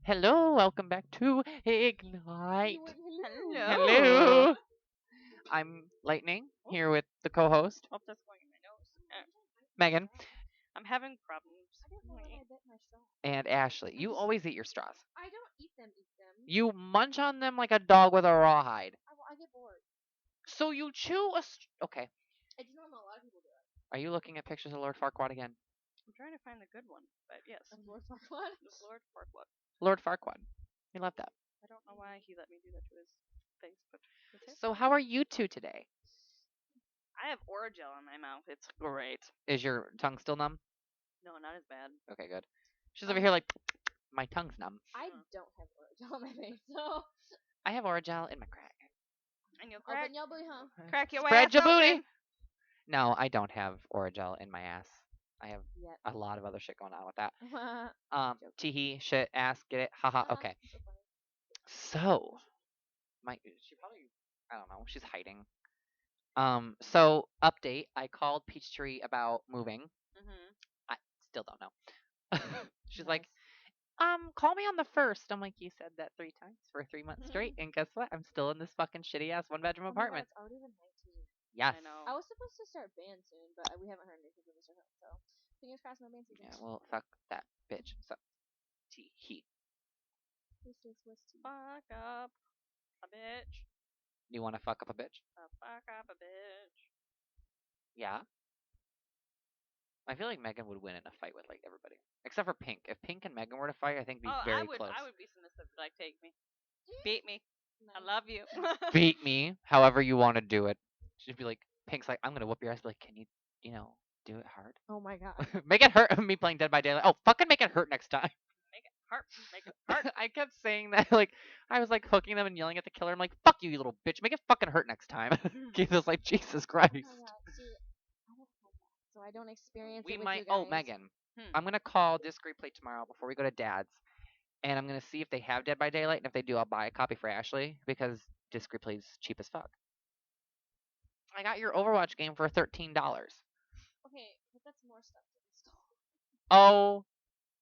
Hello, welcome back to Ignite. Hello. Hello. I'm Lightning here with the co-host Oh, that's going in my nose. Megan I'm having problems. and Ashley. You always eat your straws. I don't eat them. You munch on them like a dog with a rawhide. I get bored. So you chew okay. I just know a lot of people do it. Are you looking at pictures of Lord Farquaad again? I'm trying to find the good one, but yes. Lord Farquaad. Lord Farquaad. Lord Farquaad. We love that. I don't know why he let me do that to his face, but okay. So how are you two today? I have Oragel in my mouth. It's great. Is your tongue still numb? No, not as bad. Okay, good. She's over here like my tongue's numb. I don't have Oragel on my face, so. I have Oragel in my crack. And you'll crack, Open your booty, huh? crack your Spread ass your booty. open. No, I don't have Oragel in my ass. I have Yet. a lot of other shit going on with that. Joke. Teehee, shit, ass, get it, haha. Okay. So funny. So, she probably, I don't know, she's hiding. So update. I called Peachtree about moving. Mhm. I still don't know. She's like, Nice. call me on the first. I'm like, you said that 3 times for 3 months straight, and guess what? I'm still in this fucking shitty ass 1 bedroom Oh my God, apartment. it's already been 19. Yes. I know. I was supposed to start band soon, but we haven't heard anything from Mr. Hill, so fingers crossed no band season. Yeah. Well, fuck that bitch. So, teehee. This is what's tea. Fuck up a bitch. You want to fuck up a bitch? Fuck up a bitch. Yeah. I feel like Megan would win in a fight with like everybody, except for Pink. If Pink and Megan were to fight, I think it'd be very close. I would be submissive, like take me. Beat me. I love you. Beat me, however you want to do it. She'd be like, Pink's like, I'm gonna whoop your ass. Be like, can you, do it hard? Oh my God. Make it hurt. Me playing Dead by Daylight. Oh, fucking make it hurt next time. Make it hurt. Make it hurt. I kept saying that, like, I was like hooking them and yelling at the killer. I'm like, fuck you, you little bitch. Make it fucking hurt next time. Keith was like, Jesus Christ. Oh my God. See, I don't have that, so I don't experience We it with might. you guys. Oh, Megan. Hmm. I'm gonna call Disc Replay tomorrow before we go to Dad's, and I'm gonna see if they have Dead by Daylight, and if they do, I'll buy a copy for Ashley because Disc Replay's cheap as fuck. I got your Overwatch game for $13. Okay, but that's more stuff to install. Oh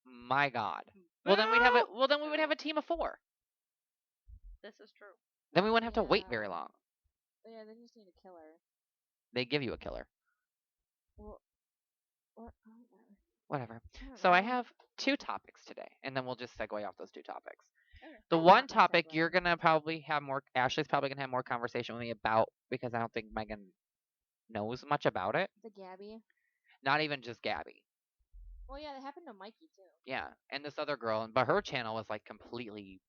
my god. Well then we'd have Boo! it. Well then we would have a team of 4. This is true. Then we wouldn't have to wait very Yeah. long. Yeah, they just need a killer. They give you a killer. Well, or Whatever. don't So I know. have 2 topics today, and then we'll just segue off those 2 topics. Okay. The I one want my topic segue. you're gonna probably have more. Ashley's probably gonna have more conversation with me about because I don't think Megan knows much about it. The Gabby. Not even just Gabby. Well, yeah, that happened to Mikey too. Yeah, and this other girl, but her channel was like completely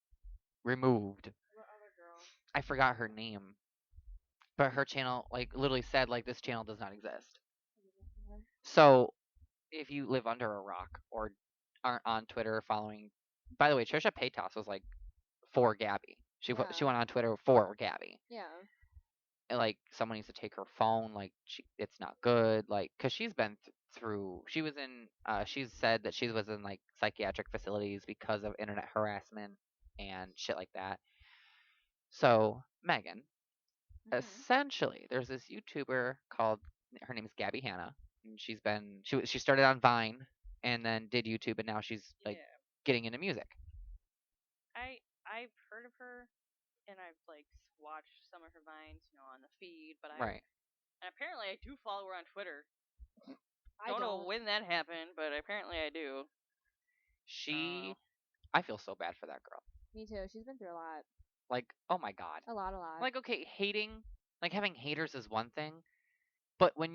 removed. What other girl? I forgot her name, but her channel like literally said like this channel does not exist. So if you live under a rock or aren't on Twitter following, by the way, Trisha Paytas was like for Gabby. She Yeah. went on Twitter for Gabby. Yeah. And, like someone needs to take her phone. Like it's not good. Like because she's been through. She was in. She's said that she was in like psychiatric facilities because of internet harassment and shit like that. So Megan, essentially, there's this YouTuber called her name is Gabby Hanna, and she started on Vine and then did YouTube, and now she's like Yeah. getting into music. I've heard of her, and I've like watched some of her vines, on the feed. But Right. And apparently I do follow her on Twitter. I Don't know when that happened, but apparently I do. She, I feel so bad for that girl. Me too. She's been through a lot. Like, oh my god. A lot. Like, okay, like having haters is one thing, but when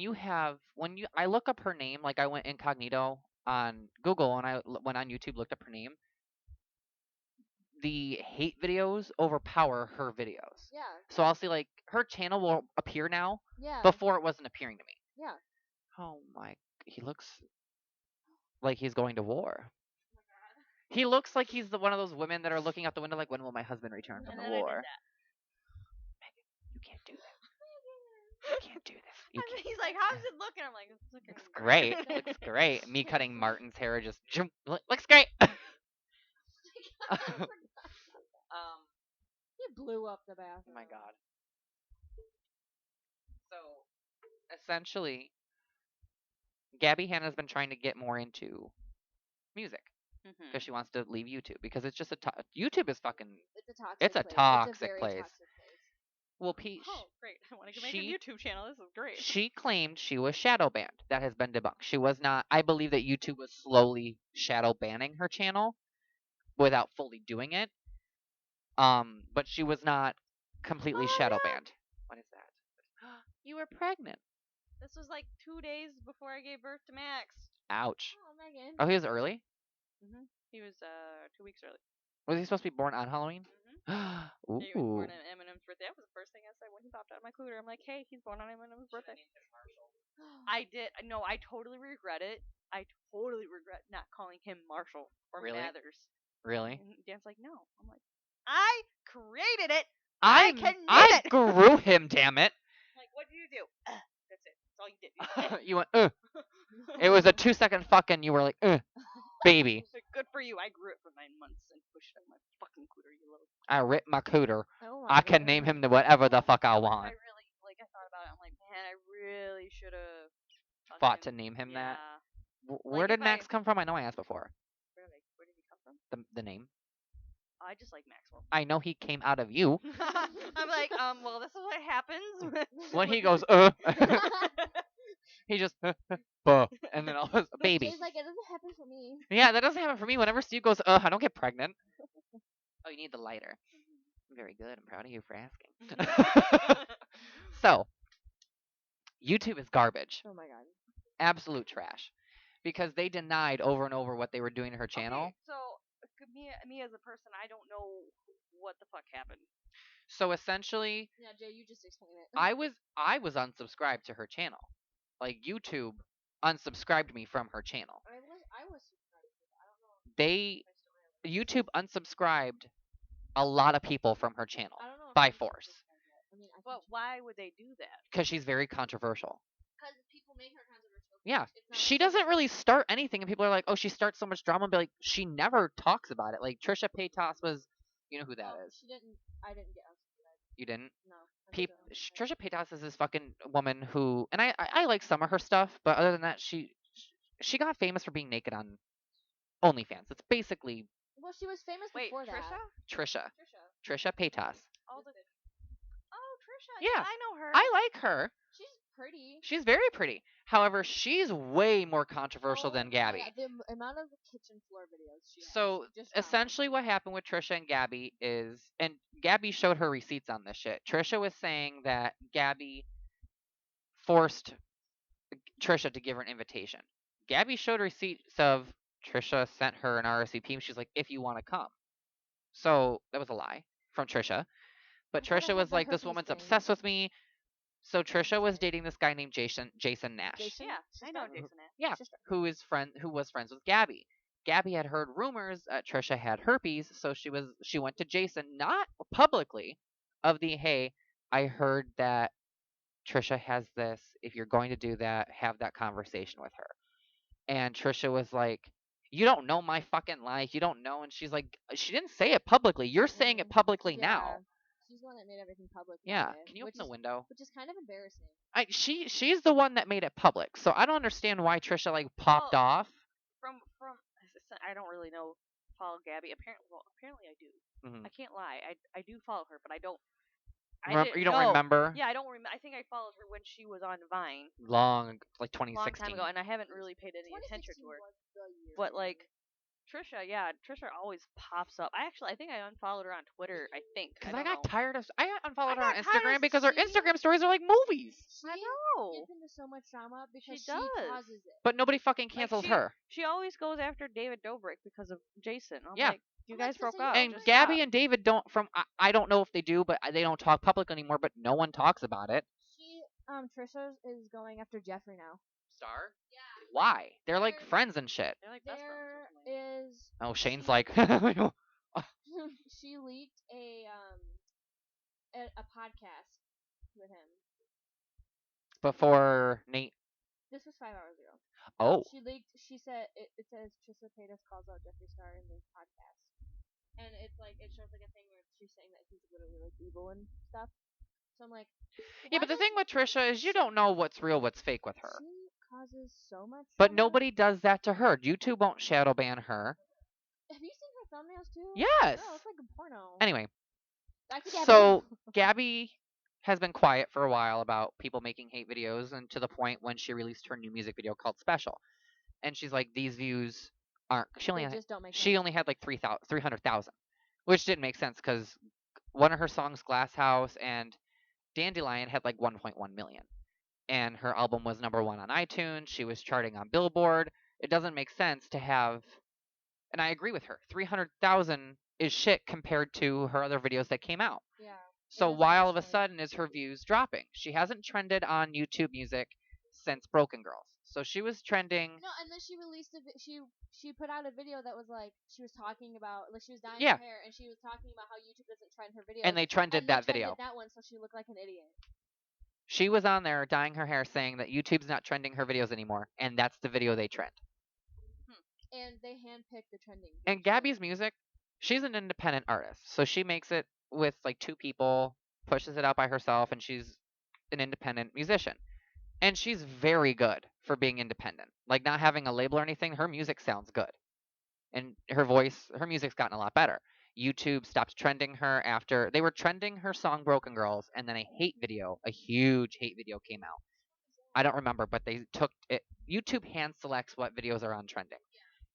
I look up her name, like I went incognito on Google and went on YouTube, looked up her name. The hate videos overpower her videos. Yeah. So I'll see like her channel will appear now. Yeah. Before it wasn't appearing to me. Yeah. Oh my, he looks like he's going to war. He looks like he's one of those women that are looking out the window like, when will my husband return from And the then I did war? that. You can't do that. You can't do this. You And then can't. he's like, "How's it looking?" I'm like, "It's looking Looks great. Looks great. Me cutting Martin's hair just looks great. He blew up the bathroom. Oh my god. So essentially, Gabby Hanna's been trying to get more into music. because she wants to leave YouTube because it's just YouTube is fucking. It's a toxic. It's a place. toxic It's a very place. toxic place. Well, Pete, Oh, great! I want to make a she- YouTube channel. This is great. she claimed she was shadow banned. That has been debunked. She was not. I believe that YouTube was slowly shadow banning her channel without fully doing it. But she was not completely Oh, shadow no. banned. What is that? You were pregnant. This was like 2 days before I gave birth to Max. Ouch. Oh, Megan. Oh, he was early. He was 2 weeks early. Was he supposed to be born on Halloween? Ooh. He was born on Eminem's birthday. That was the first thing I said when he popped out of my cooter. I'm like, hey, he's born on Eminem's birthday. I did. No, I totally regret it. I totally regret not calling him Marshall or Really? Mathers. Really? And Dan's like, no. I'm like, I created it. I can name I it. grew him. Damn it. I'm like, what did you do? That's it. That's all you did. You went. It was a 2-second fuck, and you were like, baby. Good for you. I grew it for 9 months and pushed it on my fucking cooter, you little. I ripped my cooter. Oh I my can God. name him to whatever the fuck I I want. really I thought about it. I'm like, man, I really should have Fought to name him that. Where Like, did if Max I- come from? I know I asked before. Where did he come from? The name. I just like Maxwell. I know he came out of you. I'm like, well, this is what happens When he goes, he just, and then all his baby. Jay's like, it doesn't happen for me. Yeah, that doesn't happen for me. Whenever Steve goes, I don't get pregnant. Oh, you need the lighter. Very good. I'm proud of you for asking. So, YouTube is garbage. Oh my God. Absolute trash. Because they denied over and over what they were doing to her channel. Okay, so me as a person, I don't know what the fuck happened. So essentially, Yeah, Jay, you just explain it. I was unsubscribed to her channel. Like YouTube unsubscribed me from her channel. I was surprised. I don't know. They YouTube unsubscribed a lot of people from her channel I don't know. by force I mean, But why would they do that? because she's very controversial. because people make her controversial. Yeah, It's not she like- doesn't really start anything, and people are like, "Oh, she starts so much drama," but like, she never talks about it. Like Trisha Paytas was, you know who that is? She didn't. I didn't get unsubscribed. You didn't? No. I Trisha Paytas is this fucking woman who, and I like some of her stuff, but other than that, she got famous for being naked on OnlyFans. It's basically Well, she was famous Wait, before that. Trisha Trisha. Paytas. All the. Oh, Trisha. Yeah. I know her. I like her. She's pretty. She's very pretty. However, she's way more controversial Oh than my Gabby. God, the amount of kitchen floor videos she has. So just not essentially, what happened with Trisha and Gabby is, and Gabby showed her receipts on this shit. Trisha was saying that Gabby forced Trisha to give her an invitation. Gabby showed receipts of Trisha sent her an RSVP, and she's like, "If you want to come." So that was a lie from Trisha. But I thought I Trisha had was the like, "This herpes woman's thing." obsessed with me." So Trisha was dating this guy named Jason Nash. Jason? Yeah, I know Sister? Jason. Yeah, Sister. who was friends with Gabby. Gabby had heard rumors that Trisha had herpes, so she went to Jason, not publicly, of the, "Hey, I heard that Trisha has this. If you're going to do that, have that conversation with her." And Trisha was like, "You don't know my fucking life. You don't know." And she's like, "She didn't say it publicly. You're saying it publicly now." She's the one that made everything public. that Yeah. way, Can you which open the is- window? Which is kind of embarrassing. She's the one that made it public. So I don't understand why Trisha like popped Well, off. From I don't really know follow Gabby. Apparently I do. Mhm. I can't lie. I do follow her, but I don't. You don't remember? Yeah, I don't remember. I think I followed her when she was on Vine Long, like a long 2016. time ago, and I haven't really paid any attention to her. 2016 was the year. But like Trisha, yeah, Trisha always pops up. I think I unfollowed her on Twitter. I think Because I I don't got know. tired of. I unfollowed her got on tired Instagram of because her seeing- Instagram stories are like movies. She I know. gets into so much drama because she does. causes it. But nobody fucking cancels she- her. She always goes after David Dobrik because of Jason. I'm Yeah. like, you I'm like, guys broke sister, you up. don't And just Gabby stop. and David don't. I don't know if they do, but they don't talk public anymore. But no one talks about it. She Trisha is going after Jeffrey now. Star? Yeah. Why? They're like They're- friends and shit. They're like best friends or There something. is Oh, Shane's she- like. she leaked a podcast with him. Before Nate. This was 5 hours ago. Oh. She leaked. She said it says Trisha Paytas calls out Jeffree Star in the podcast, and it's like it shows like a thing where she's saying that he's literally like evil and stuff. So I'm like, Yeah, but the thing with Trisha is you don't know what's real, what's fake with her. she causes so much. But drama. nobody does that to her. YouTube won't shadow ban her. Have you seen her thumbnails too? Yes. Oh, it's like a porno. Anyway, Back to Gabby. so Gabby has been quiet for a while about people making hate videos, and to the point when she released her new music video called Special, and she's like, these views aren't. They just don't make She sense. only had like 300,000, which didn't make sense because one of her songs, Glass House and Dandelion, had like 1.1 million, and her album was #1 on iTunes. She was charting on Billboard. It doesn't make sense to have, and I agree with her. 300,000 is shit compared to her other videos that came out. Yeah. So doesn't why make all of a sense. sudden is her views dropping? She hasn't trended on YouTube Music since Broken Girls. So she was trending. No, and then she released she put out a video that was like she was talking about like she was dyeing Yeah. her hair and she was talking about how YouTube doesn't trend her videos. And they trended and they that video. Trended that one, so she looked like an idiot. She was on there dyeing her hair saying that YouTube's not trending her videos anymore, and that's the video they trend. And they handpicked the trending. And Gabby's music, she's an independent artist. So she makes it with like 2 people, pushes it out by herself, and she's an independent musician. And she's very good for being independent. Like not having a label or anything, her music sounds good. And her voice, her music's gotten a lot better. YouTube stopped trending her after they were trending her song Broken Girls, and then a huge hate video came out. I don't remember, but they took it. YouTube hand selects what videos are on trending,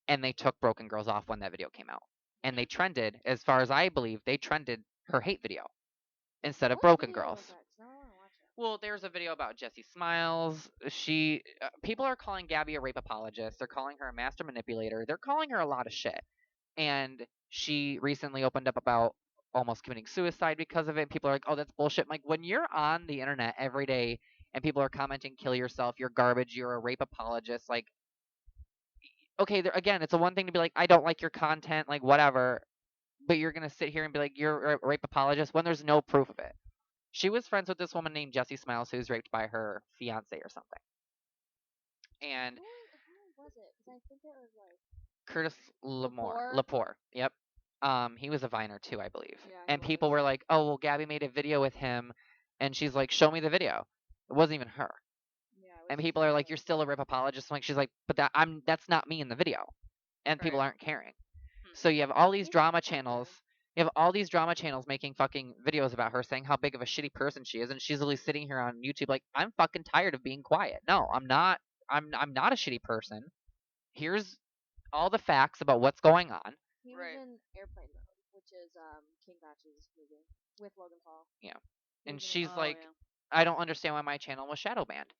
and they took Broken Girls off when that video came out. And they trended, as far as I believe, they trended her hate video instead of Broken Girls. Well, there's a video about Jessie Smiles. People are calling Gabby a rape apologist. They're calling her a master manipulator. They're calling her a lot of shit. And she recently opened up about almost committing suicide because of it. People are like, "Oh, that's bullshit." I'm like, when you're on the internet every day and people are commenting, "Kill yourself. You're garbage. You're a rape apologist." Like, okay, again, it's a one thing to be like, "I don't like your content," like whatever, but you're gonna sit here and be like, "You're a rape apologist" when there's no proof of it. She was friends with this woman named Jessie Smiles who was raped by her fiance or something. And who was it? Because I think it was like Curtis Lepore? Lepore. Yep. He was a Viner too, I believe. Yeah, And people were like, "Oh, well, Gabby made a video with him," and she's like, "Show me the video." It wasn't even her. Yeah. And people are like, "You're still a rape apologist." I'm like, she's like, "But that's not me in the video," and people aren't caring. So you have all these drama channels. You have all these drama channels making fucking videos about her, saying how big of a shitty person she is, and she's really sitting here on YouTube like, "I'm fucking tired of being quiet. No, I'm not. I'm not a shitty person. Here's all the facts about what's going on." He was in Airplane Mode, which is King Batch's movie with Logan Paul. Yeah. And she's like, "I don't understand why my channel was shadow banned."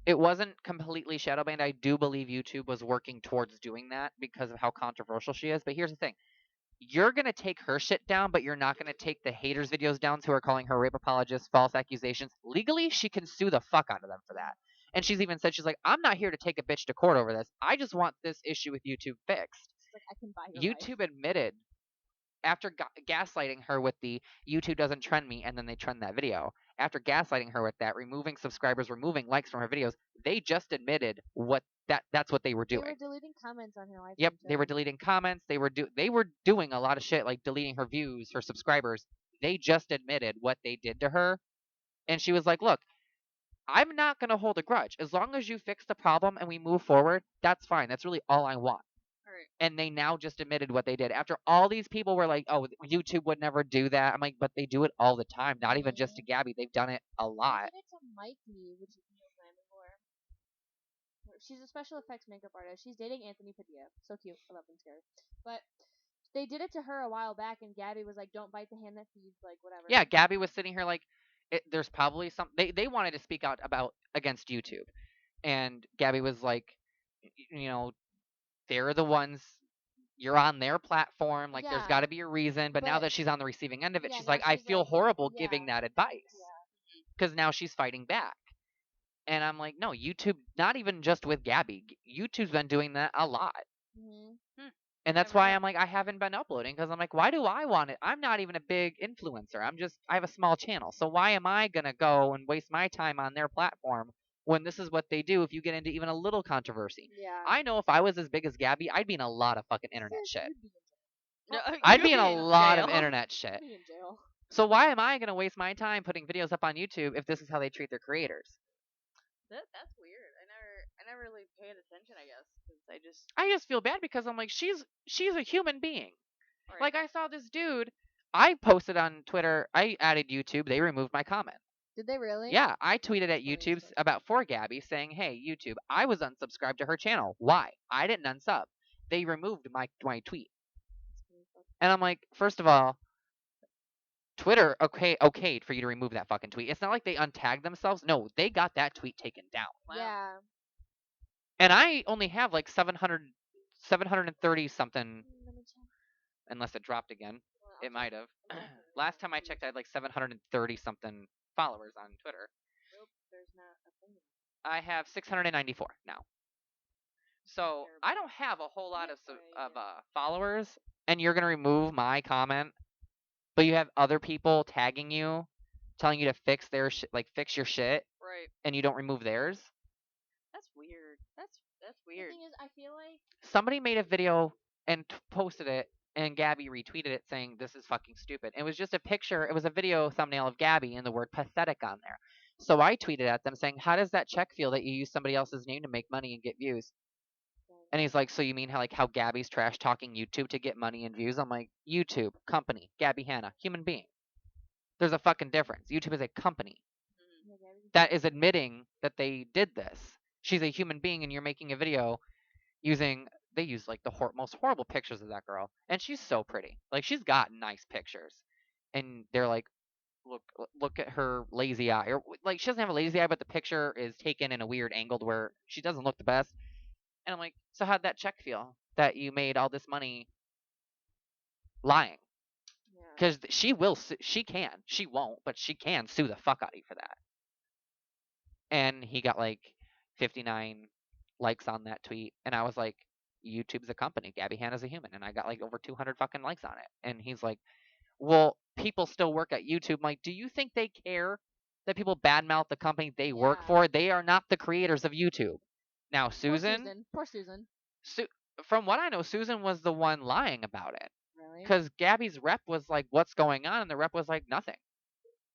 It wasn't completely shadow banned. I do believe YouTube was working towards doing that because of how controversial she is. But here's the thing. You're going to take her shit down, but you're not going to take the haters' videos down who are calling her rape apologists, false accusations. Legally, she can sue the fuck out of them for that. And she's even said, she's like, "I'm not here to take a bitch to court over this. I just want this issue with YouTube fixed." Like, I can buy your YouTube admitted, after gaslighting her with the "YouTube doesn't trend me," and then they trend that video. After gaslighting her with that, removing subscribers, removing likes from her videos, they just admitted that's what they were doing. They were deleting comments on her live. Yep, they were deleting comments. They were doing a lot of shit, like deleting her views, her subscribers. They just admitted what they did to her, and she was like, "Look, I'm not gonna hold a grudge. As long as you fix the problem and we move forward, that's fine. That's really all I want." And they now just admitted what they did. After all these people were like, "Oh, YouTube would never do that." I'm like, but they do it all the time. Not even just to Gabby. They've done it a lot. They did it to Mikey, which is Neil Glamour. She's a special effects makeup artist. She's dating Anthony Padilla. So cute. I love him, scary. But they did it to her a while back, and Gabby was like, "Don't bite the hand that feeds," like whatever. Yeah, Gabby was sitting here like, there's probably some. They wanted to speak out against YouTube, and Gabby was like, they're the ones. You're on their platform. Like, there's got to be a reason. But now that she's on the receiving end of it, she's like, "I feel horrible giving that advice," because now she's fighting back. And I'm like, no, YouTube, not even just with Gabby. YouTube's been doing that a lot. And that's why I'm like, I haven't been uploading, because I'm like, why do I want it? I'm not even a big influencer. I have a small channel. So why am I going to go and waste my time on their platform when this is what they do if you get into even a little controversy? Yeah. I know if I was as big as Gabby, I'd be in a lot of fucking internet shit. No, I'd you'd be in a lot of jail. internet shit. Be in jail. So why am I going to waste my time putting videos up on YouTube if this is how they treat their creators? That's weird. I never really paid attention, I guess. 'Cause I just feel bad because I'm like, she's a human being. Right. Like, I saw this dude. I posted on Twitter. I added YouTube. They removed my comment. Did they really? Yeah, I tweeted at Funny YouTube story. about for Gabby saying, "Hey, YouTube, I was unsubscribed to her channel. Why? I didn't unsub. They removed my tweet." And I'm like, first of all, Twitter okayed for you to remove that fucking tweet. It's not like they untagged themselves. No, they got that tweet taken down. Wow. Yeah. And I only have like 730 something, Let me check. unless it dropped again. Well, It might have. I'm looking for Last time I checked, I had like 730 something followers on Twitter. Nope, there's not a thing. I have 694 now. So I don't have a whole lot of followers, and you're gonna remove my comment, but you have other people tagging you, telling you to fix their fix your shit, Right. and you don't remove theirs. That's weird. That's The weird. thing is, I feel like Somebody made a video and posted it, and Gabby retweeted it saying this is fucking stupid. It was just a picture. It was a video thumbnail of Gabby and the word pathetic on there. So I tweeted at them saying, "How does that check feel that you use somebody else's name to make money and get views?" And he's like, "So you mean how Gabby's trash talking YouTube to get money and views?" I'm like, YouTube, company, Gabby Hanna, human being. There's a fucking difference. YouTube is a company yeah, Gabby's that is admitting that they did this. She's a human being, and you're making a video they use like the most horrible pictures of that girl, and she's so pretty. Like, she's got nice pictures, and they're like, look at her lazy eye, or like, she doesn't have a lazy eye, but the picture is taken in a weird angle where she doesn't look the best. And I'm like, so how'd that check feel that you made all this money lying? yeah. Because she won't, but she can sue the fuck out of you for that. And he got like 59 likes on that tweet, and I was like, YouTube's a company, Gabby Hanna's a human, and I got like over 200 fucking likes on it. And he's like, well, people still work at YouTube. I'm like, do you think they care that people badmouth the company they work Yeah. for? They are not the creators of YouTube. Now, Poor Susan. From what I know, Susan was the one lying about it. Really? Because Gabby's rep was like, what's going on? And the rep was like, nothing.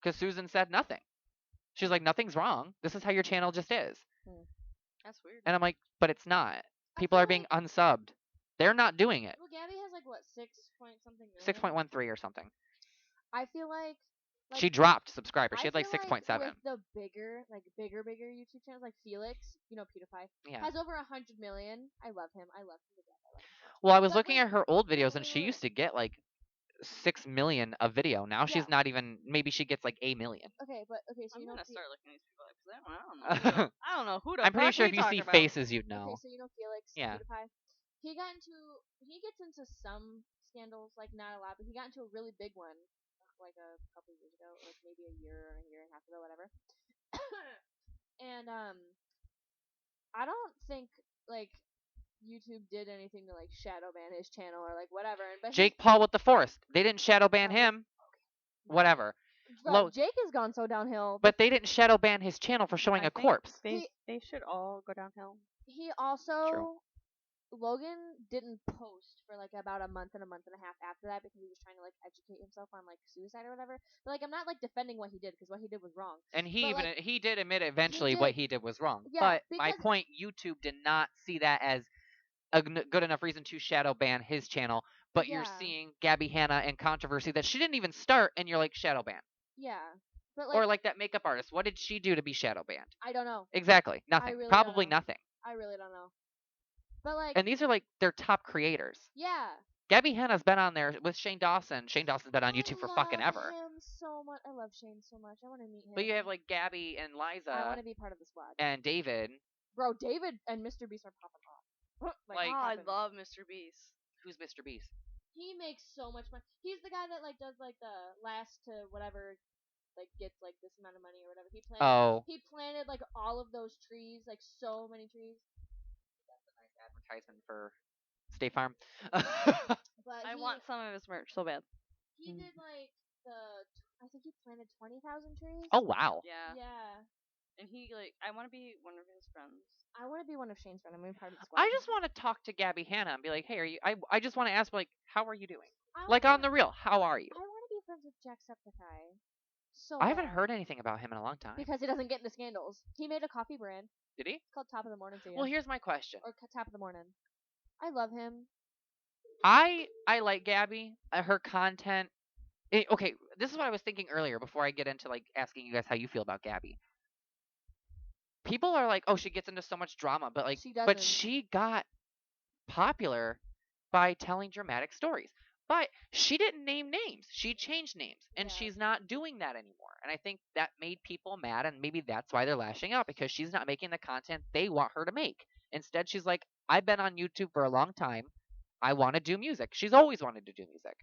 Because Susan said nothing. She's like, nothing's wrong. This is how your channel just is. That's weird. And I'm like, but it's not. I People feel are being unsubbed. They're not doing it. Well, Gabby has like what 6 point something million. 6.13 or something. I feel like She dropped subscribers. She I had like feel 6.7. With the bigger YouTube channels like Felix, PewDiePie, Yeah. has over 100 million. I love him. I love him to death. I love him. Well, I was But looking wait, at her old videos, and wait, she wait. used to get like 6 million a video. Now she's Yeah. not even. Maybe she gets like a million. Okay, so I'm you know gonna Fe- start looking at these people because I don't know. I don't know who the I'm pretty fuck sure we if you talk see about. faces, you'd know. Okay, so you know Felix, Yeah. PewDiePie. He gets into some scandals, like not a lot, but he got into a really big one like a couple of years ago, like maybe a year and a half ago, whatever. And I don't think like YouTube did anything to like shadow ban his channel or like whatever. But Jake Paul with the Forest. They didn't shadow ban Oh. him. Whatever. Bro, Jake has gone so downhill. But they didn't shadow ban his channel for showing I a think corpse. They should all go downhill. He also True. Logan didn't post for like about a month and a half after that because he was trying to like educate himself on like suicide or whatever. But like I'm not like defending what he did because what he did was wrong. And he But, he did admit eventually what he did was wrong. Yeah, but my because- point, YouTube did not see that as a good enough reason to shadow ban his channel. But you're Yeah. seeing Gabby Hanna and controversy that she didn't even start, and you're like, shadow ban. Yeah, but like Or like that makeup artist. What did she do to be shadow banned? I don't know. Exactly. Nothing. really don't Probably know. nothing. I really don't know. But like And these are like their top creators. yeah. Gabby Hanna's been on there with Shane Dawson. Shane Dawson's been on YouTube for fucking I love ever. him so much. I love Shane so much. I want to meet him. But you have like Gabby and I Liza want to be part of the squad. and David. Bro, David and Mr. Beast are popping off. Like, Oh, I popping. love Mr. Beast. Who's Mr. Beast? He makes so much money. He's the guy that like does like the last to whatever, like gets like this amount of money or whatever. He planted like all of those trees, like so many trees. That's a nice advertisement for State Farm. But I want some of his merch so bad. He did like I think he planted 20,000 trees. Oh wow. Yeah. Yeah. And he I want to be one of his friends. I want to be one of Shane's friends. I'm gonna be part of the squad. I just want to talk to Gabby Hanna and be like, hey, are you? I just want to ask like, how are you doing? I Like wanna- on the real, how are you? I want to be friends with Jacksepticeye. So I haven't bad. heard anything about him in a long time. Because he doesn't get into scandals. He made a coffee brand. Did he? It's called Top of the Morning to you. Well, here's my question. Or Top of the Morning. I love him. I like Gabby. Her content. Okay, this is what I was thinking earlier before I get into like asking you guys how you feel about Gabby. People are like, "Oh, she gets into so much drama," but like, She but doesn't. she got popular by telling dramatic stories. But she didn't name names. She changed names, and Yeah. she's not doing that anymore. And I think that made people mad, and maybe that's why they're lashing out because she's not making the content they want her to make. Instead, she's like, "I've been on YouTube for a long time. I want to do music." She's always wanted to do music,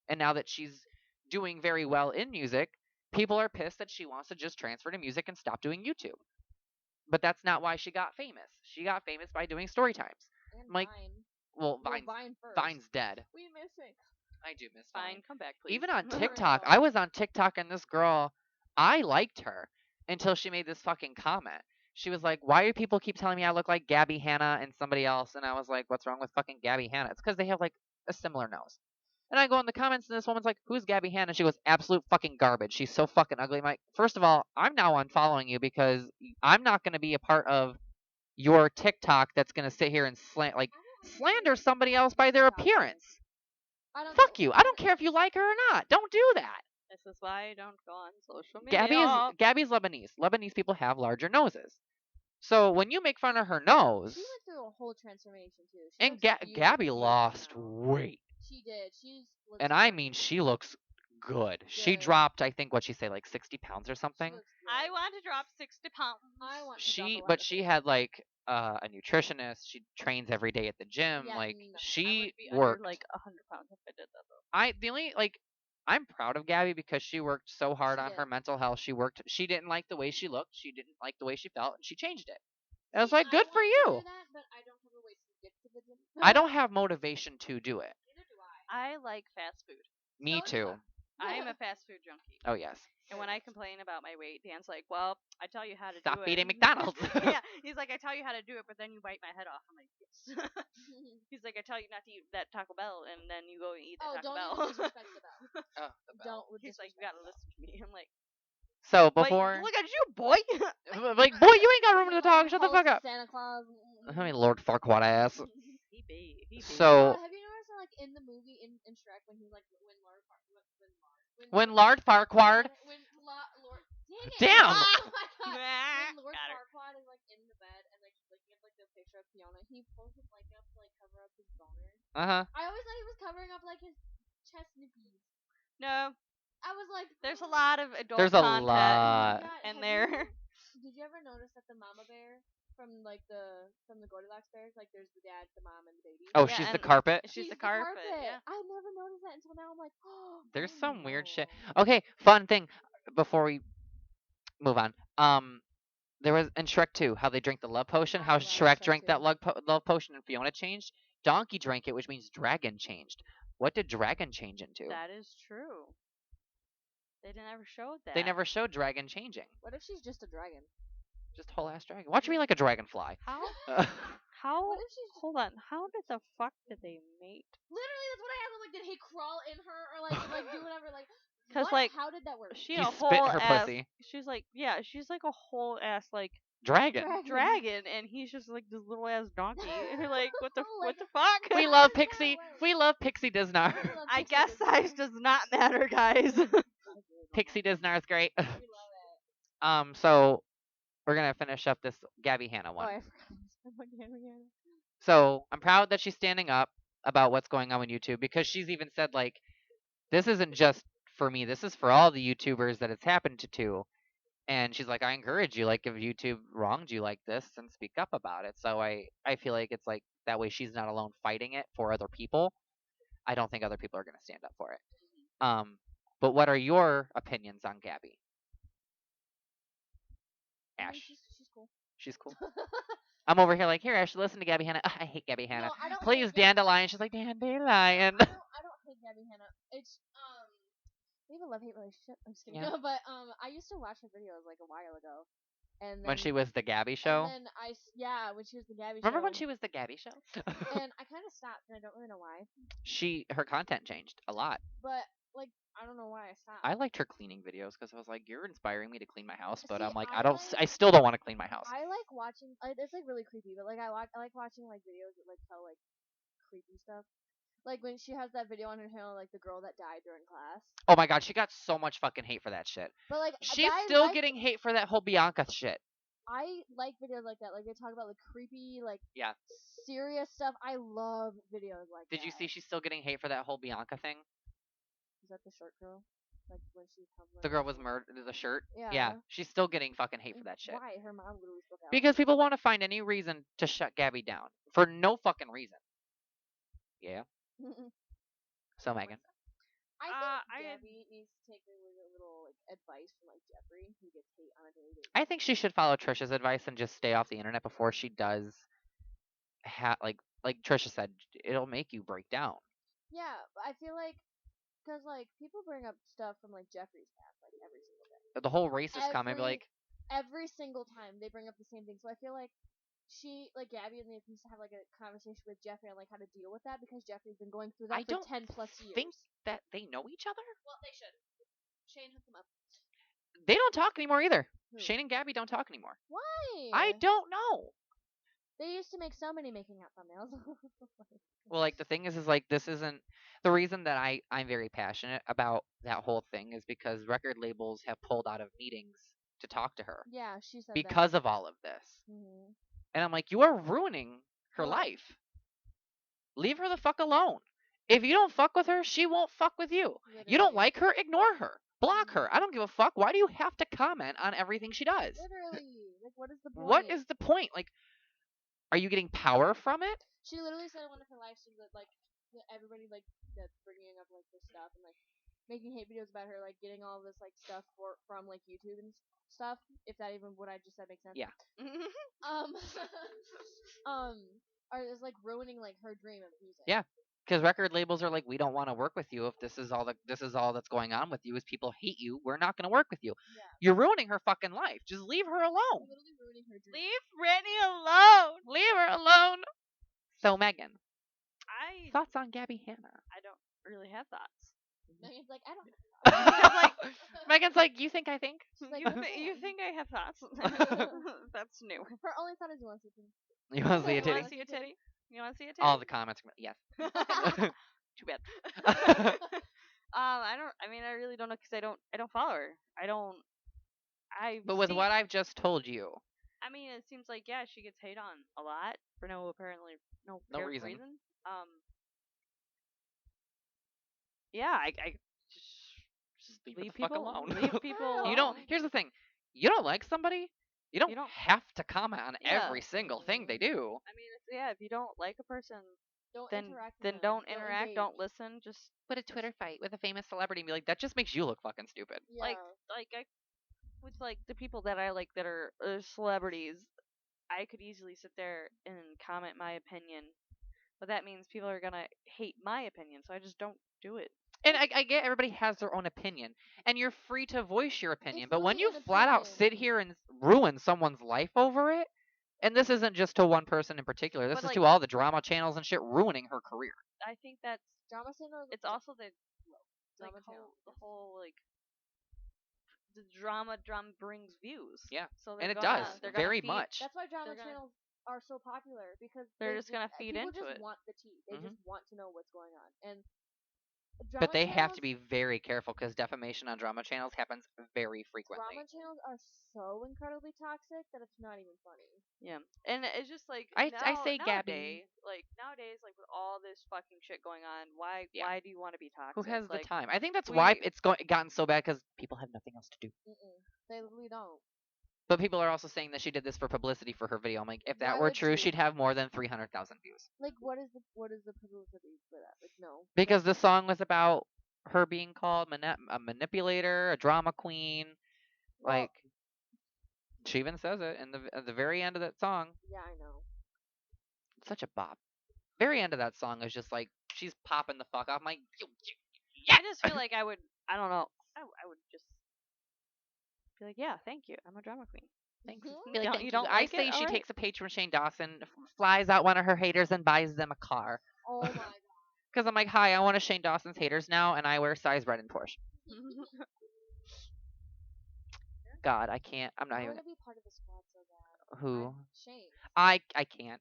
and now that she's doing very well in music, people are pissed that she wants to just transfer to music and stop doing YouTube. But that's not why she got famous. She got famous by doing story times. And I'm like, Vine. well, Well, Vine's, Vine first. Vine's dead. We miss it. I do miss Fine, Vine. come back, please. Even on For TikTok, real. I was on TikTok and this girl, I liked her until she made this fucking comment. She was like, "Why do people keep telling me I look like Gabby Hanna and somebody else?" And I was like, "What's wrong with fucking Gabby Hanna?" It's because they have like a similar nose. And I go in the comments and this woman's like, "Who's Gabby Hanna?" And she goes, "Absolute fucking garbage. She's so fucking ugly." I'm like, first of all, I'm now unfollowing you because I'm not going to be a part of your TikTok that's going to sit here and slander somebody else by their appearance. I don't Fuck get- you. I don't care if you like her or not. Don't do that. This is why I don't go on social media. Gabby's Lebanese. Lebanese people have larger noses. So when you make fun of her nose, She went through a whole transformation too. She and looks Gabby beautiful lost now. weight, She did. She's. looks and I good. mean she looks good. She Good. dropped, I think, what she say, like 60 pounds or She something. looks good. I want to drop 60 pounds. I want to drop a lot But of she weight. had like a nutritionist. She trains every day at the gym. Yeah, like no, I I she would be worked. under like 100 pounds if I did that though. I'm proud of Gabby because she worked so hard She on did. her mental health. She didn't like the way she looked. She didn't like the way she felt, and she changed it. And I was See, like, good I for want to do you. that, but I don't have a way to get to the gym. I don't have motivation to do it. Neither do I. I like fast food. Me So do too. I am a fast food junkie. Oh yes. And when I complain about my weight, Dan's like, "Well, I tell you how to Stop do it." eating McDonald's. Yeah, he's like, "I tell you how to do it, but then you bite my head off." I'm like, "Yes." He's like, "I tell you not to eat that Taco Bell, and then you go and eat Oh, that Taco don't Bell." even disrespect the bell. Oh, the bell. Don't. He's like, "You gotta listen to me." I'm like, So "But before, look at you, boy." like, boy, you ain't got room to talk. Shut the Host fuck up. Santa Claus. I mean, Lord Farquaad ass. He be. So Have you noticed that, like in the movie in Shrek when he's like when Lord Farquaad, when Lord dang it. Damn. Oh my god. Nah, When Lord got her. Farquaad is like in the bed and like he's looking at like the picture of Fiona, he pulls his leg up to like cover up his boner. I always thought he was covering up like his chest nippies. No, I was like, there's a lot of adult There's a content lot. in have there. Did you ever notice that the mama bear from the Goldilocks bears, like there's the dad, the mom, and the baby? Oh, Yeah, she's the and carpet. She's the carpet. Yeah. I never noticed that until now. I'm like, oh. There's I some weird shit. know. Okay, fun thing before we move on. There was in Shrek 2 how they drink the love potion. I How love Shrek Shrek drank that 2. love potion and Fiona changed. Donkey drank it, which means dragon changed. What did dragon change into? That is true. They never showed that. They never showed dragon changing. What if she's just a dragon? Just whole ass dragon. Watch me like a dragonfly. How? Uh, How? What if she's Hold on. How did the fuck did they mate? literally? That's what I asked. I'm like, did he crawl in her or like do whatever? Like, 'Cause, what? like, How did that work? She He a spit whole her ass. pussy. She's like, yeah, she's like a whole ass like dragon. dragon, and he's just like this little ass donkey. And you're like, what the Like, fuck? We How love does that Pixie. work? We love Pixie Disnar. We love I Pixie guess Disney. size does not matter, guys. Pixie Disnar is great. We love it. So we're gonna finish up this Gabby Hanna Oh, one. I forgot. Again. So I'm proud that she's standing up about what's going on with YouTube because she's even said like, this isn't just for me. This is for all the YouTubers that it's happened to. And she's like, I encourage you, like if YouTube wronged you like this, then speak up about it. So I feel like it's like that way she's not alone fighting it for other people. I don't think other people are gonna stand up for it. But what are your opinions on Gabby? I mean, Ash. she's cool. She's cool. I'm over here like, here, Ash, listen to Gabby Hanna. Ugh, I hate Gabby Hanna. No, I don't Please, hate Gabby. Dandelion. She's like, Dandelion. I don't hate Gabby Hanna. It's we have a love hate relationship. I'm just kidding. Yeah. No, but I used to watch her videos like a while ago, and then, When she was the Gabby show. And then when she was the Gabby Remember show. when she was the Gabby show? And I kind of stopped, and I don't really know why. Her content changed a lot. But like I don't know. know why I stopped. I liked her cleaning videos because I was like, you're inspiring me to clean my house, but See, I'm like, I I still don't want to clean my house. I like watching. It's like really creepy, but like I like watching like videos that like tell like creepy stuff. Like when she has that video on her channel, like the girl that died during class. Oh my god, she got so much fucking hate for that shit. But like She's I still like, getting hate for that whole Bianca shit. I like videos like that. Like they talk about like creepy, like Yeah. serious stuff. I love videos like that. Did you see she's still getting hate for that whole Bianca thing? Is that the short girl? Like when she comes. The girl was murdered. The shirt. Yeah. Yeah, she's still getting fucking hate for that shit. Why? Her mom literally spoke out. Because people want to find any reason to shut Gabby down for no fucking reason. Yeah. So Megan. I think Gabby needs to take a little like advice from like Jeffrey, who gets hate on a daily basis. I think she should follow Trisha's advice and just stay off the internet before she does. Like Trisha said, it'll make you break down. Yeah, but I feel like because like people bring up stuff from like Jeffrey's past like every single day. The whole racist comment, be like, every single time they bring up the same thing. So I feel like she, like Gabby, needs to have like a conversation with Jeffrey on like how to deal with that because Jeffrey's been going through that I for don't 10 plus years. think that they know each other. Well, they should. Shane hooked them up. They don't talk anymore either. Who? Shane and Gabby don't talk anymore. Why? I don't know. They used to make so many making out thumbnails. Well, like the thing is like this isn't the reason that I'm very passionate about that whole thing is because record labels have pulled out of meetings to talk to her Yeah, she said because of all of this. Mm-hmm. And I'm like, you are ruining her life. Leave her the fuck alone. If you don't fuck with her, she won't fuck with you. Literally. You don't like her, ignore her. Block her. I don't give a fuck. Why do you have to comment on everything she does? Literally. Like, what is the point? What is the point? Like, are you getting power from it? She literally said in one of her live streams that, like, everybody, like, that's bringing up, like, this stuff and, like, making hate videos about her, like, getting all this, like, stuff from, like, YouTube and stuff, if that even what I just said makes sense. Yeah. Are is, like, ruining, like, her dream of music. Yeah. Because record labels are like, we don't want to work with you if this is all that's going on with you is people hate you. We're not going to work with you. Yeah. You're ruining her fucking life. Just leave her alone. Literally ruining her dream. Leave Brittany alone. Leave her alone. So Megan, I thoughts on Gabby Hanna? don't really have thoughts. Megan's like, I don't know. Like, Megan's like, you think I think? She's like, You think I have thoughts? That's new. her only thought is you want to see things. You want to see a You titty? want to see a titty? You want to see a titty? All the comments. Yes. Too bad. I really don't know because I don't follow her. But with what I've just told you, I mean, it seems like she gets hate on a lot for no apparent reason. Yeah, I just leave her leave the fuck people alone. Leave people. You don't. Here's the thing. You don't like somebody. You don't, You don't- have to comment on Yeah. every single thing they do. I mean, if you don't like a person, Don't then interact with then them. don't interact, don't engage. listen. Just Put a Twitter fight with a famous celebrity and be like, that just makes you look fucking stupid. Yeah. like with like the people that I like that are celebrities, I could easily sit there and comment my opinion, but that means people are gonna hate my opinion, so I just don't do it. And I get everybody has their own opinion, and you're free to voice your opinion. It's But when really you an flat out opinion. sit here and ruin someone's life over it, and this isn't just to one person in particular, this But, is like- to all the drama channels and shit ruining her career. I think that's Drama channel. it's also the Drama channel. the whole like the drama brings views. Yeah, So and it gonna, does they're gonna very feed- much. That's why drama They're gonna- channels are so popular because They're just gonna feed people into just it. want the tea. They Mhm. just want to know what's going on, and drama But they have to channels- be very careful because defamation on drama channels happens very frequently. Drama channels are so incredibly toxic that it's not even funny. Yeah, and it's just like I say Gabby. nowadays, like with all this fucking shit going on, why Yeah. why do you want to be toxic? Who has like, the time? I think that's why we- it's gotten so bad because people have nothing else to do. They literally don't. But people are also saying that she did this for publicity for her video. I'm like, if that Why were would true, she? she'd have more than 300,000 views. Like, what is the publicity for that? Like, no. Because the song was about her being called a manipulator, a drama queen. Well, Like, she even says it in at the very end of that song. yeah, I know. It's such a bop. Very end of that song is just like she's popping the fuck off. I'm like, I just feel like I don't know. I would just be like, yeah, thank you. I'm a drama queen. Thanks. Mhm. Be like, Don't- "Thank you don't I like say it? she Alright. takes a page from Shane Dawson, flies out one of her haters, and buys them a car. Oh my god. Because I'm like, hi, I want a Shane Dawson's haters now, and I wear size red in Porsche. God, I can't. I'm not I even. want to be part of the squad so bad. Who? Shane. I can't.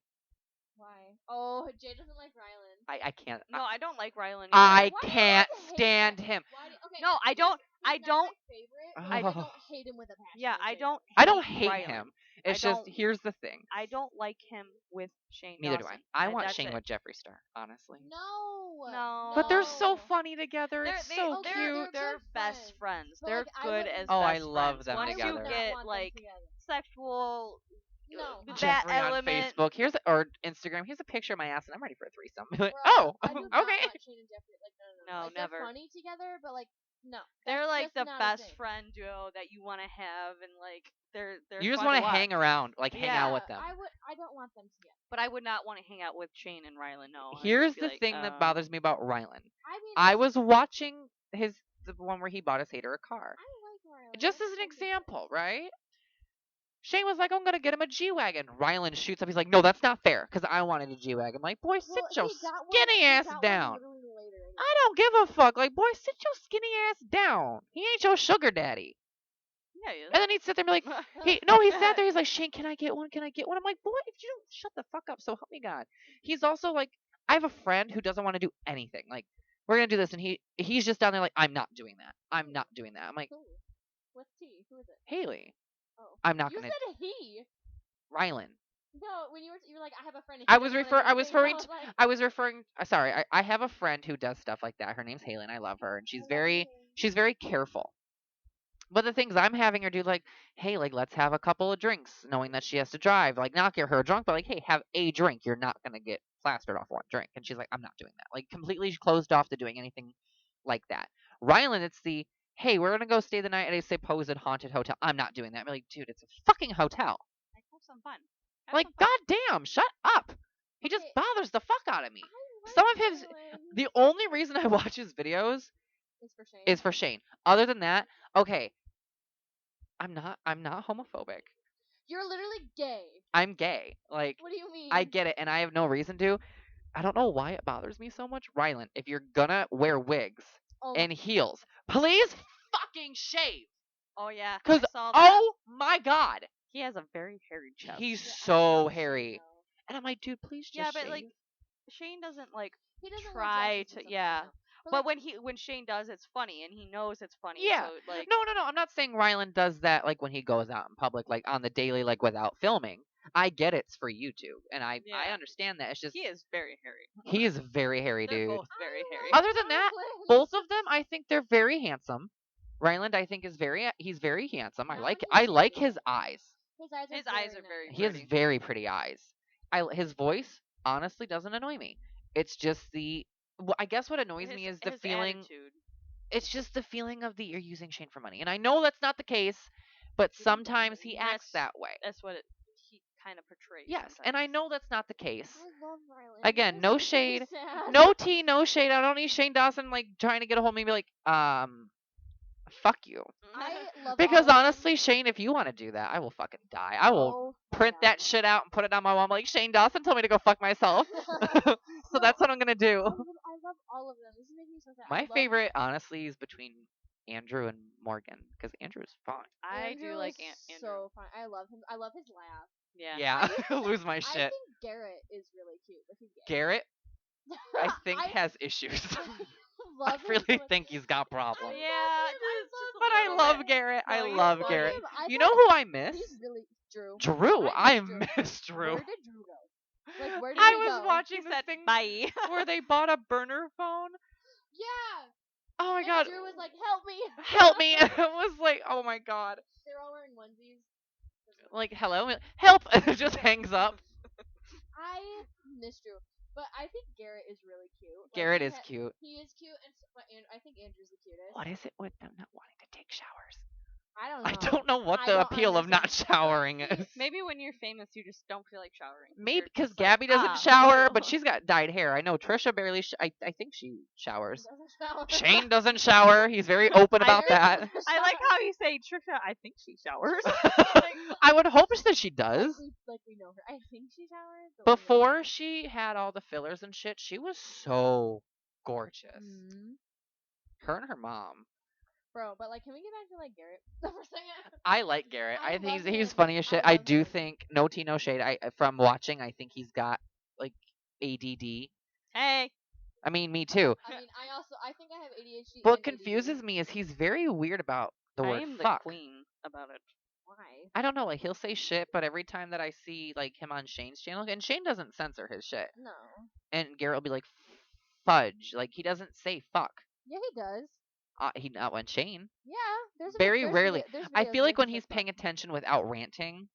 Why? Oh, Jay doesn't like Rylan. I can't. No, I don't like Rylan I either. Why do you can't guys hate stand him? him. Why do, okay, No, I don't. he's I not don't. my favorite, Oh. but I don't hate him with a passion. Yeah, like I Jay don't. does. I don't hate hate Rylan. him. It's I just don't- here's the thing. I don't like him with Shane Neither do Dawson. I. I want that's Shane it. with Jeffree Star, honestly. No. But they're so No. funny together. It's so okay, cute. They're good best friends. But, They're like, I good would- as Oh, I best love friends. them Once together. you I would not get want them like together. sexual No. that Jeffree on element. Facebook. Or Instagram. Here's a picture of my ass, and I'm ready for a threesome. Like, Bro, oh, I do not okay. want Shane and Jeffrey. Like, no. No, Like, never. They're funny together, but like, no. They're That's like just the not a best thing. friend duo that you want to have, and like they're You just want to hang around, like hang out with them. I don't want them together. But I would not want to hang out with Shane and Rylan. No. I'd Here's be the like, thing that bothers me about Rylan. I mean, I was watching the one where he bought his hater a car. I like Rylan. Just That's as an so example, right? Shane was like, I'm gonna get him a G-Wagon. Rylan shoots up. He's like, no, that's not fair, because I wanted a G-Wagon. I'm like, boy, sit your skinny ass down. I don't give a fuck. Like, boy, sit your skinny ass down. He ain't your sugar daddy. Yeah, he is. And then he'd sit there and be like, he sat there. He's like, Shane, can I get one? Can I get one? I'm like, boy, if you don't shut the fuck up, so help me God. He's also like, I have a friend who doesn't want to do anything. Like, we're gonna do this, and he's just down there like, I'm not doing that. I'm not doing that. I'm like, Who? What's T? Who is it? Haley, Oh. I'm not You gonna. said he. Rylan. No, when you were like, I have a friend. I was referring. Sorry, I have a friend who does stuff like that. Her name's Haley, and I love her, and she's very careful. But the things I'm having her do, like, hey, like, let's have a couple of drinks, knowing that she has to drive. Like, not get her drunk, but like, hey, have a drink. You're not gonna get plastered off one drink. And she's like, I'm not doing that. Like, completely closed off to doing anything like that. Rylan, it's the, hey, we're gonna go stay the night at a supposed haunted hotel. I'm not doing that. I'm like, dude, it's a fucking hotel. Like, have some fun. Like, goddamn, shut up. He just bothers the fuck out of me. Some of his, the only reason I watch his videos is for Shane. Other than that, okay, I'm not homophobic. You're literally gay. I'm gay. Like, What do you mean? I get it, and I have no reason to. I don't know why it bothers me so much. Rylan, if you're gonna wear wigs and heels, please fucking shave. Oh yeah. Cause I saw that. oh my god, He has a very hairy chest. he's so hairy. And I'm like, dude, please just Yeah, but shave. like Shane doesn't like He doesn't try like to But when Shane does, it's funny, and he knows it's funny. Yeah. So, like, No. I'm not saying Rylan does that like when he goes out in public, like on the daily, like without filming. I get it's for YouTube, and I understand that. It's just he is very hairy. he is very hairy, They're dude. both very hairy. Other than that, both of them, I think they're very handsome. Ryland, I think, he's very handsome. I like his eyes. His eyes are very He has very pretty eyes. His voice honestly doesn't annoy me. It's just I guess what annoys me is the his feeling. attitude. It's just the feeling of you're using Shane for money, and I know that's not the case, but sometimes he acts that way. That's what he kind of portrays. Yes, sometimes. and I know that's not the case. I love Rylan. Again, no shade, no tea, no shade. I don't need Shane Dawson like trying to get a hold of me and be like, fuck you. I love Because all of honestly, Shane, if you want to do that, I will fucking die. I will print that shit out and put it on my wall. I'm like, Shane Dawson told me to go fuck myself. So that's what I'm gonna do. I love all of them. This is making me so sad. My favorite, honestly, is between Andrew and Morgan, because Andrew's fun. I do like Andrew. So fun. I love him. I love his laugh. Yeah. Yeah, lose my I shit. think Garrett is really cute, but he's gay. Garrett, I think has issues. I love him really so much. think he's got problems. Yeah, But I love Garrett. I No, love he's Garrett. I You thought know who I miss? He's really Drew. Drew. I Drew. miss Drew. Where did Drew go? Like, where did I he was go? watching this thing Bye. where they bought a burner phone. Yeah. Oh my And god. Drew was like, "Help me." Help me. And it was like, oh my god. They're all wearing onesies. Like, hello? Help! And it just hangs up. I miss Drew, but I think Garrett is really cute. Like, Garrett is cute. He is cute, but I think Andrew's the cutest. What is it with them not wanting to take showers? I don't know. I don't know what I the don't appeal of not understand. showering is. Maybe when you're famous, you just don't feel like showering. Maybe You're because just like, Gabby doesn't "Ah." shower, but she's got dyed hair. I know Trisha barely. I think she showers. Doesn't shower. Shane doesn't shower. He's very open about that. I like how you say Trisha. I think she showers. I would hope that she does. Like we know her. I think she showers. But we know Before her. she had all the fillers and shit, she was so gorgeous. Mhm. Her and her mom. bro. But like, can we get back to like Garrett for a second? I like Garrett. I I think love he's him. funny as I shit. I love do him. think no tea, no shade. I from watching, I think he's got like ADD. Hey. I mean, me too. I mean, I think I have ADHD. What and confuses ADD. me is he's very weird about the I word am the fuck. queen about it. Why? I don't know, like he'll say shit, but every time that I see like him on Shane's channel, and Shane doesn't censor his shit, No. and Garrett will be like, fudge, like he doesn't say fuck. Yeah, he does. He not when Shane. Yeah, there's Very rarely. There's I videos feel where like he when says he's fuck. paying attention without ranting,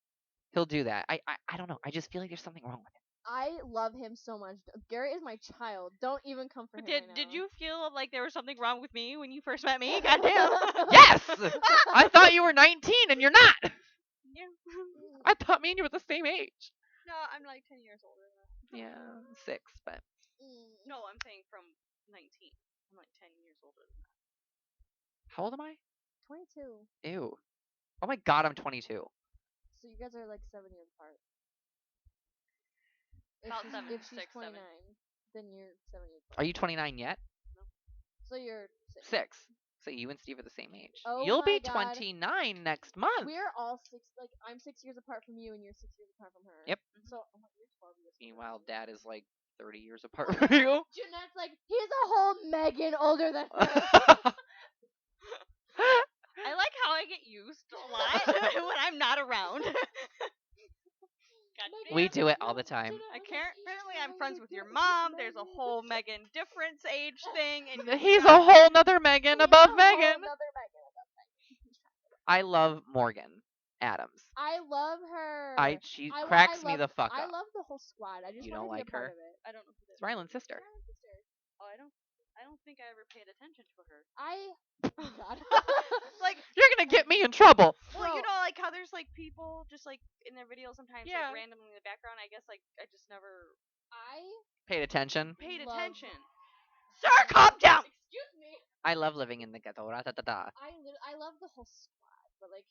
he'll do that. I don't know. I just feel like there's something wrong with him. I love him so much. Garrett is my child. Don't even come for him Did right now. did you feel like there was something wrong with me when you first met me? Goddamn. Yes, I thought you were 19 and you're not. Yeah. I thought me and you were the same age. No, I'm like 10 years older than that. Yeah, 6, but No, I'm saying from 19. I'm like 10 years older than that. how old am I? 22. Ew. Oh my god, I'm 22. So you guys are like 7 years apart. About If she's 6, 29, 7. then you're 7 years apart. Are you 29 yet? So you're 6. 6. So you and Steve are the same age. Oh You'll my be God. 29 next month. We're all 6. Like I'm 6 years apart from you, and you're 6 years apart from her. Yep. So oh my, you're 12 years. Meanwhile, Dad is like 30 years apart from you. Jeanette's like, he's a whole Megan older than her. I like how I get used a lot when I'm not around. God We damn. do it all the time. I can't. Apparently, I'm friends with your mom. There's a whole Megan difference age thing, and He's a whole nother Megan above Megan. Another Megan above Megan. I love Morgan Adams. I love her. She I cracks me love- the fuck I up. love the whole squad. I just You wanted don't to be like a part her? of it. I don't know who that It's Ryland's sister. Ryan's sister. Oh, I don't think I ever paid attention to her. Oh God. Like, You're gonna get me in trouble. well, Bro. you know, like how there's like people just like in their videos sometimes Yeah. like randomly in the background. I guess like I just never I Paid attention. paid Love- attention. Sir, calm down. excuse me. I love living in the ghetto. Ra-ta-ta-ta. I love the whole squad, but like,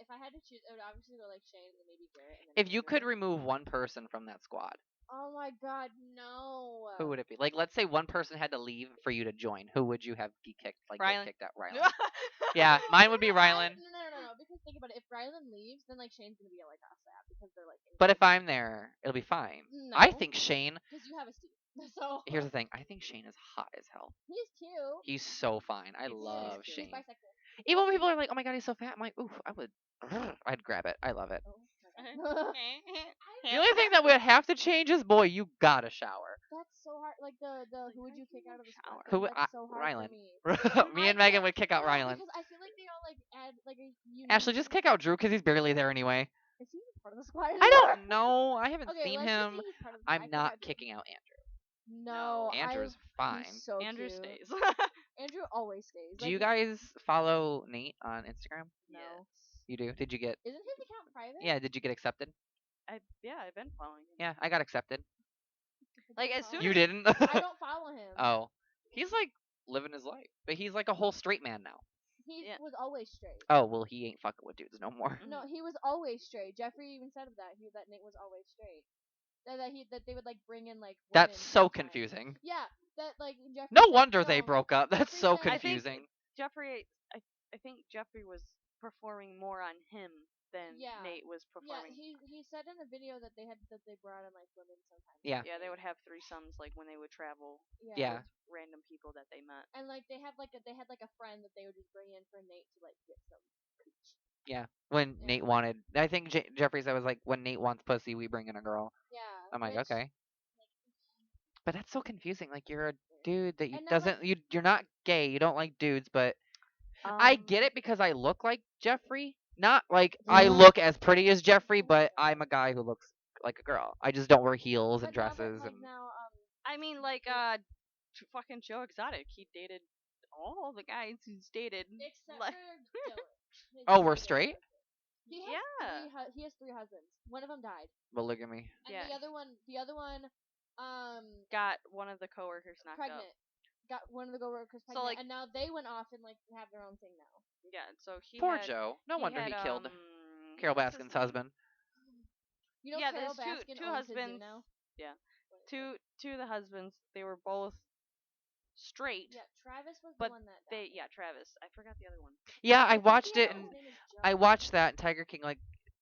if I had to choose, it would obviously go like Shane and then maybe Garrett. And then If you Andrew. could remove one person from that squad, Oh my God, no. who would it be? Like, let's say one person had to leave for you to join. Who would you have get kicked? Like, Rylan. get kicked out? Rylan. Yeah, mine would be Rylan. No. Because think about it. If Rylan leaves, then like Shane's gonna be like us because they're like. But if I'm there, it'll be fine. No. I think Shane. Because you have a Steve. So Here's the thing. I think Shane is hot as hell. he's cute. He's so fine. I He is love cute. Shane. He's bisexual. Even when people are like, "Oh my god, he's so fat," I'm like, "Oof, I would." I'd grab it. I love it. Oh my God. The only thing that would have to change is, boy, you gotta shower. That's so hard. Like the who would you kick out of the squad? Who Like, would- that's so hard Rylan. for me. Me and Megan would kick out No, Rylan. Because I feel like they all like add like a unique. Ashley, just kick out Drew because he's barely there anyway. Is he even part of the squad? I anymore? don't know. I haven't Okay, seen let's just him. say he's part of the squad. I I'm kick not out Drew. kicking out Andrew. No, Andrew's fine. He's so Andrew cute. stays. Andrew always stays. Do you guys follow Nate on Instagram? No. You do? Did you get? Isn't his account private? Yeah. Did you get accepted? I've been following him. Yeah, I got accepted. Like, as soon You as- didn't? I don't follow him. Oh, he's like living his life, but he's like a whole straight man now. He Yeah. was always straight. Oh well, he ain't fucking with dudes no more. No, he was always straight. Jeffrey even said of that. That Nate was always straight. That they would like bring in like. That's women so sometimes. confusing. Yeah, that like Jeffrey. No said wonder they no. broke up. That's Jeffrey so said- I think- confusing. Jeffrey, I think Jeffrey was performing more on him than Yeah. Nate was Yeah, performing. he said in the video that they brought in like women sometimes. Yeah. Yeah, they would have threesomes like when they would travel Yeah. with random people that they met. And like they had like a friend that they would just bring in for Nate to like get some cooch. Yeah. When Yeah. Nate wanted, I think Jeffrey said was like, when Nate wants pussy, we bring in a girl. Yeah. I'm like, which- okay. But that's so confusing. Like you're a dude that you And now, like- doesn't you're not gay. You don't like dudes, but I get it because I look like Jeffrey. Not like I Yeah. look as pretty as Jeffrey, but I'm a guy who looks like a girl. I just don't wear heels and but now that, dresses like, and now, I mean, like, fucking Joe Exotic. He dated all the guys he's dated. except like- for Dylan. His Oh, we're dated straight? husband. He has Yeah. he has 3 husbands. One of them died, polygamy. and Yeah. the other one, Got one of the coworkers knocked pregnant. up. Got one of the coworkers So, pregnant, like- and now they went off and like have their own thing now. Yeah, so he Poor had, Joe. No wonder had, he killed um, Carol what's his Baskin's name? husband. You know, Yeah, Carol there's Baskin two owns his zoo husbands. now. Two of the husbands. They were both straight. Yeah, Travis was But the one that died. Travis. I forgot the other one. Yeah, I I think the watched it other and one's name is Joe. I watched that and Tiger King like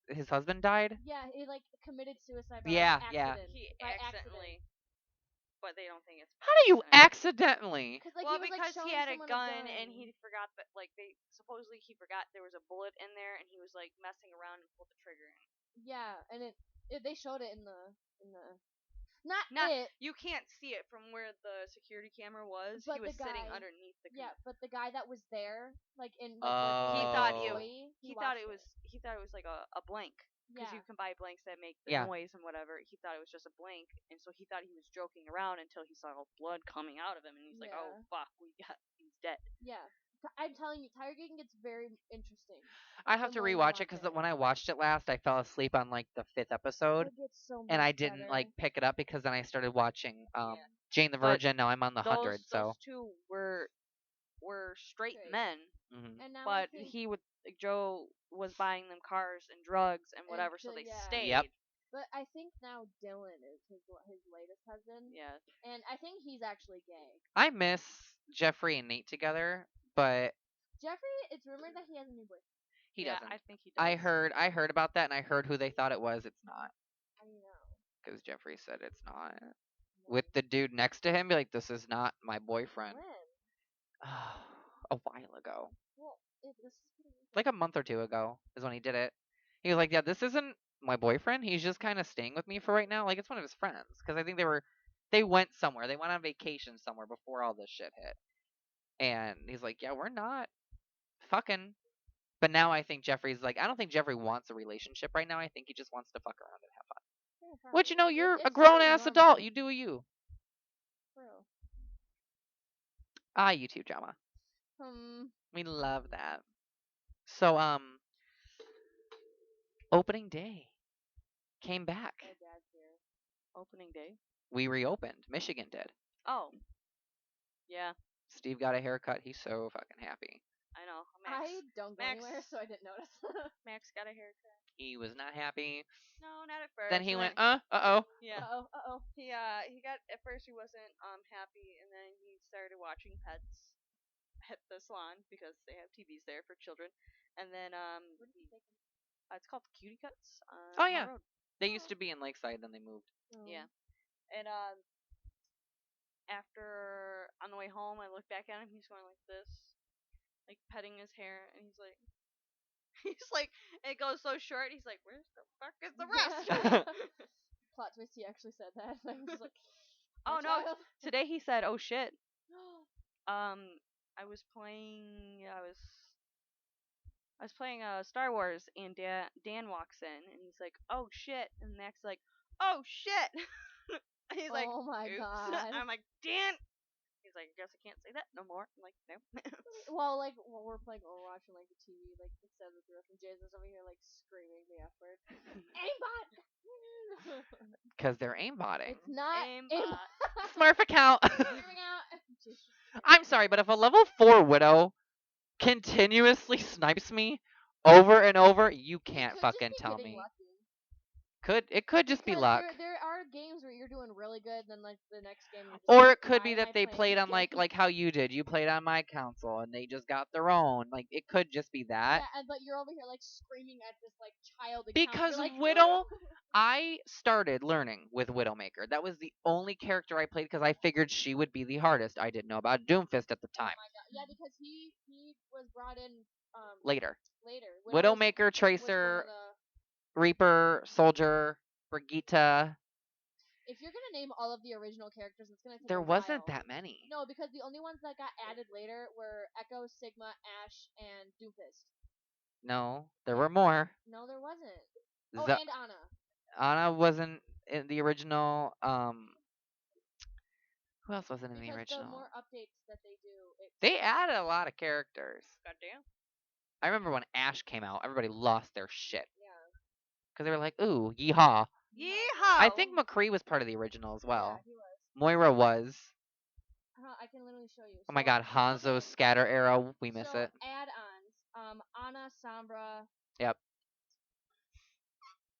his husband died. Yeah, he like committed suicide by Yeah, like, yeah. accident. He by accidentally, but they don't think it's. How do you accidentally? Because like Well, he was like because showing he had a someone gun and he forgot that, like, they supposedly he forgot there was a bullet in there and he was like messing around and pulled the trigger. Yeah, and they showed it in the not Not it, you can't see it from where the security camera was. But He was the sitting guy- underneath the. yeah, but the guy that was there, like in like He the thought Oh. employee, He thought it watched was. He thought it was like a blank. Because Yeah. you can buy blanks that make the Yeah. noise and whatever. He thought it was just a blank, and so he thought he was joking around until he saw blood coming out of him, and he's like, "Oh Yeah. fuck, he's dead." Yeah. I'm telling you, Tiger King gets very interesting. I have The to more you rewatch it watch because it. when I watched it last, I fell asleep on like the 5th episode, It gets so much and I didn't like better. pick it up because then I started watching Yeah. Jane the But Virgin. Now I'm on the 100, so. Those two were straight Straight. men, Mhm. And now but I think, he would Joe was buying them cars and drugs and whatever, so they yeah. stayed. Yep. but I think now Dylan is his latest husband, Yeah. and I think he's actually gay. I miss Jeffrey and Nate together, but Jeffrey, it's rumored that he has a new boyfriend. he yeah, doesn't. I think he does. I heard about that, and I heard who they thought it was. It's not, I know. because Jeffrey said it's not. With the dude next to him, be like, "This is not my boyfriend." When? A while ago, Well, this is pretty recent. like a month or 2 ago, is when he did it. He was like, "Yeah, this isn't my boyfriend. He's just kind of staying with me for right now. Like it's one of his friends." Because I think they went somewhere. They went on vacation somewhere before all this shit hit. And he's like, "Yeah, we're not fucking." But now I think Jeffrey's like, I don't think Jeffrey wants a relationship right now. I think he just wants to fuck around and have fun. Yeah, Which, you know, probably. you're It's a grown ass normal. adult. You do you. True. YouTube drama. We love that. So, opening day came back. My dad's here. Opening day. We reopened. Michigan did. Oh. Yeah, Steve got a haircut. He's so fucking happy. I know. Max, I don't go Max- anywhere, so I didn't notice. Max got a haircut. He was not happy. No, not at first. Then he and went, then- uh-oh. Yeah. Uh-oh. He got at first he wasn't happy, and then he started watching Pets at the salon because they have TVs there for children, and then Where did you take him? it's called Cutie Cuts. Oh, on yeah. Road. They used to be in Lakeside, then they moved. Oh. Yeah. And after on the way home, I looked back at him. He's going like this, like petting his hair, and he's like, it goes so short. He's like, where's the fuck is the rest? Plot twist, he actually said that. I'm just like, Oh, "My no. child." Today he said, oh shit. I was playing. I was playing Star Wars, and Dan walks in, and he's like, "Oh shit!" And Max like, "Oh shit!" And he's like, Oh my "Oops." god. I'm like, "Dan." He's like, "I guess I can't say that no more." I'm like, "No." Well, like when we're playing Overwatch and like the TV, like instead of the girls and Jason's over here like screaming the F word. Aimbot. Because they're aimbotting. It's not Aimbot. Smurf account. Screaming out. Jesus. I'm sorry, but if a level 4 Widow continuously snipes me over and over, you It can't could just fucking be tell getting me. lucky. It could just be Because luck. There are games where you're doing really good, then like the next game. You're just Or like, it could why be am that I they playing played on this game? like how you did. You played on my console and they just got their own. Like it could just be that. Yeah, but you're over here like screaming at this like child account. Because You're like, Widow, "No." I started learning with Widowmaker. That was the only character I played because I figured she would be the hardest. I didn't know about Doomfist at the time. Oh my god. Yeah, because he was brought in Later. later. Widowmaker, was Tracer, one of the- Reaper, Soldier, Brigitte. If you're gonna name all of the original characters, it's gonna take There a wasn't while. that many. No, because the only ones that got added later were Echo, Sigma, Ash, and Doomfist. No, there were more. No, there wasn't. Oh, Z- and Anna. Anna wasn't in the original. Who else wasn't in the Because original? the more updates that they do, They added a lot of characters. Goddamn. I remember when Ash came out, everybody lost their shit yeah. because they were like, "Ooh, yeehaw!" Yeehaw! I think McCree was part of the original as well. Yeah, he was. Moira was. I can literally show you. Oh my So- God, Hanzo's okay, scatter arrow. We miss so it. add-ons. Anna, Sombra. Yep.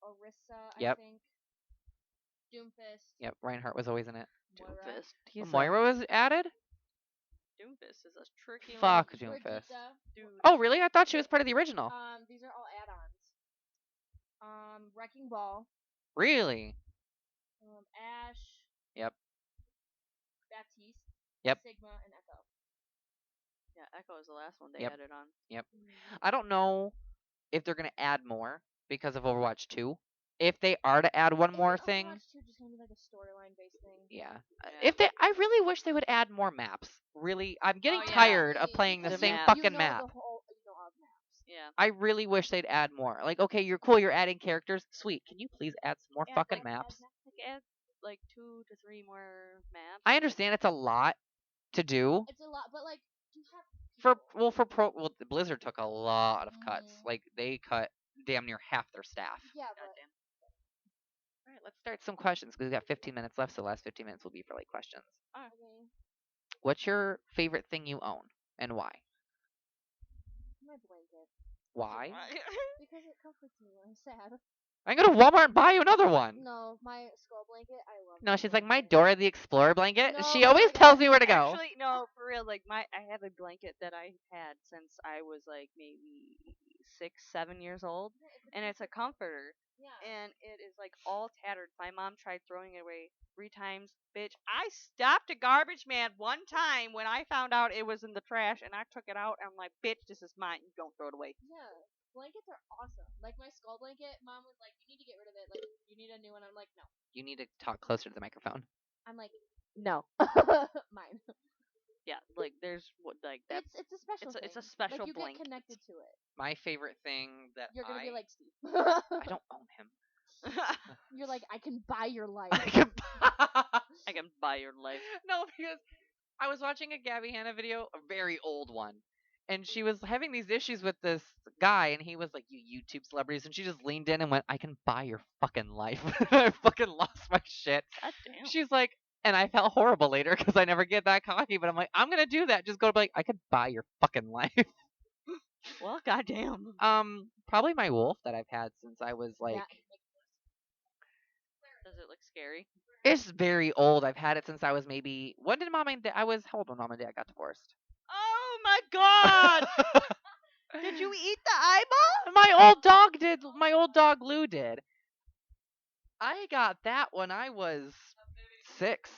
Orisa, Yep. I think. Doomfist. Yep. Reinhardt was always in it. Moira. Doomfist. He's Moira was added. Doomfist is a tricky Fuck little Doomfist. dude. Oh, really? I thought she was part of the original. These are all add-ons. Wrecking Ball, Really? Ash, Yep. Baptiste, Yep. Sigma, and Echo. Yeah, Echo is the last one they Yep. added on. Yep. I don't know if they're gonna add more because of Overwatch 2. If they are to add one more thing, Overwatch 2 just gonna be like a storyline based thing. yeah. Yeah. If they, I really wish they would add more maps. Really, I'm getting Oh, yeah. tired of playing the Because same map. fucking you know map. The whole, all the maps. Yeah. I really wish they'd add more. Like, okay, you're cool, you're adding characters, sweet. Can you please add some more fucking maps? Add like 2 to 3 more maps. I understand it's a lot to do. It's a lot, but like you have Blizzard took a lot of cuts. Like they cut damn near half their staff. Yeah, but Goddamn. All right, let's start some questions because we got 15 minutes left. So the last 15 minutes will be for like questions. okay. What's your favorite thing you own and why? My blanket. Why? Because it comforts me when I'm sad. I can go to Walmart and buy you another one. No, my skull blanket, I love. No, my she's like my blanket. Dora the Explorer blanket. No, She oh always my tells God. me where to go. Actually, no, for real. Like I have a blanket that I had since I was like maybe 6, 7 years old, and it's a comforter. Yeah. And it is like all tattered. My mom tried throwing it away 3 times. Bitch, I stopped a garbage man one time when I found out it was in the trash, and I took it out. And I'm like, bitch, this is mine. You don't throw it away. Yeah. Blankets are awesome. Like my skull blanket, mom was like, "You need to get rid of it. Like, you need a new one." I'm like, "No." You need to talk closer to the microphone. I'm like, "No." Mine. Yeah, like there's like that. It's a special thing. It's a special like, you blanket. get connected to it. My favorite thing that You're gonna be like Steve. I don't own him. You're like, I can buy your life. I can I can buy your life. No, because I was watching a Gabby Hanna video, a very old one, and she was having these issues with this guy, and he was like, "You YouTube celebrities," and she just leaned in and went, "I can buy your fucking life." I fucking lost my shit. God damn. She's like, and I felt horrible later because I never get that cocky, but I'm like, I'm gonna do that. Just go to like, I could buy your fucking life. Well, goddamn. Probably my wolf that I've had since I was like. Yeah. Does it look scary? It's very old. I've had it since I was maybe. When did mom and dad? I was. How old when mom and dad got divorced? Oh my god! Did you eat the eyeball? My old dog did. My old dog Lou did. I got that when I was 6.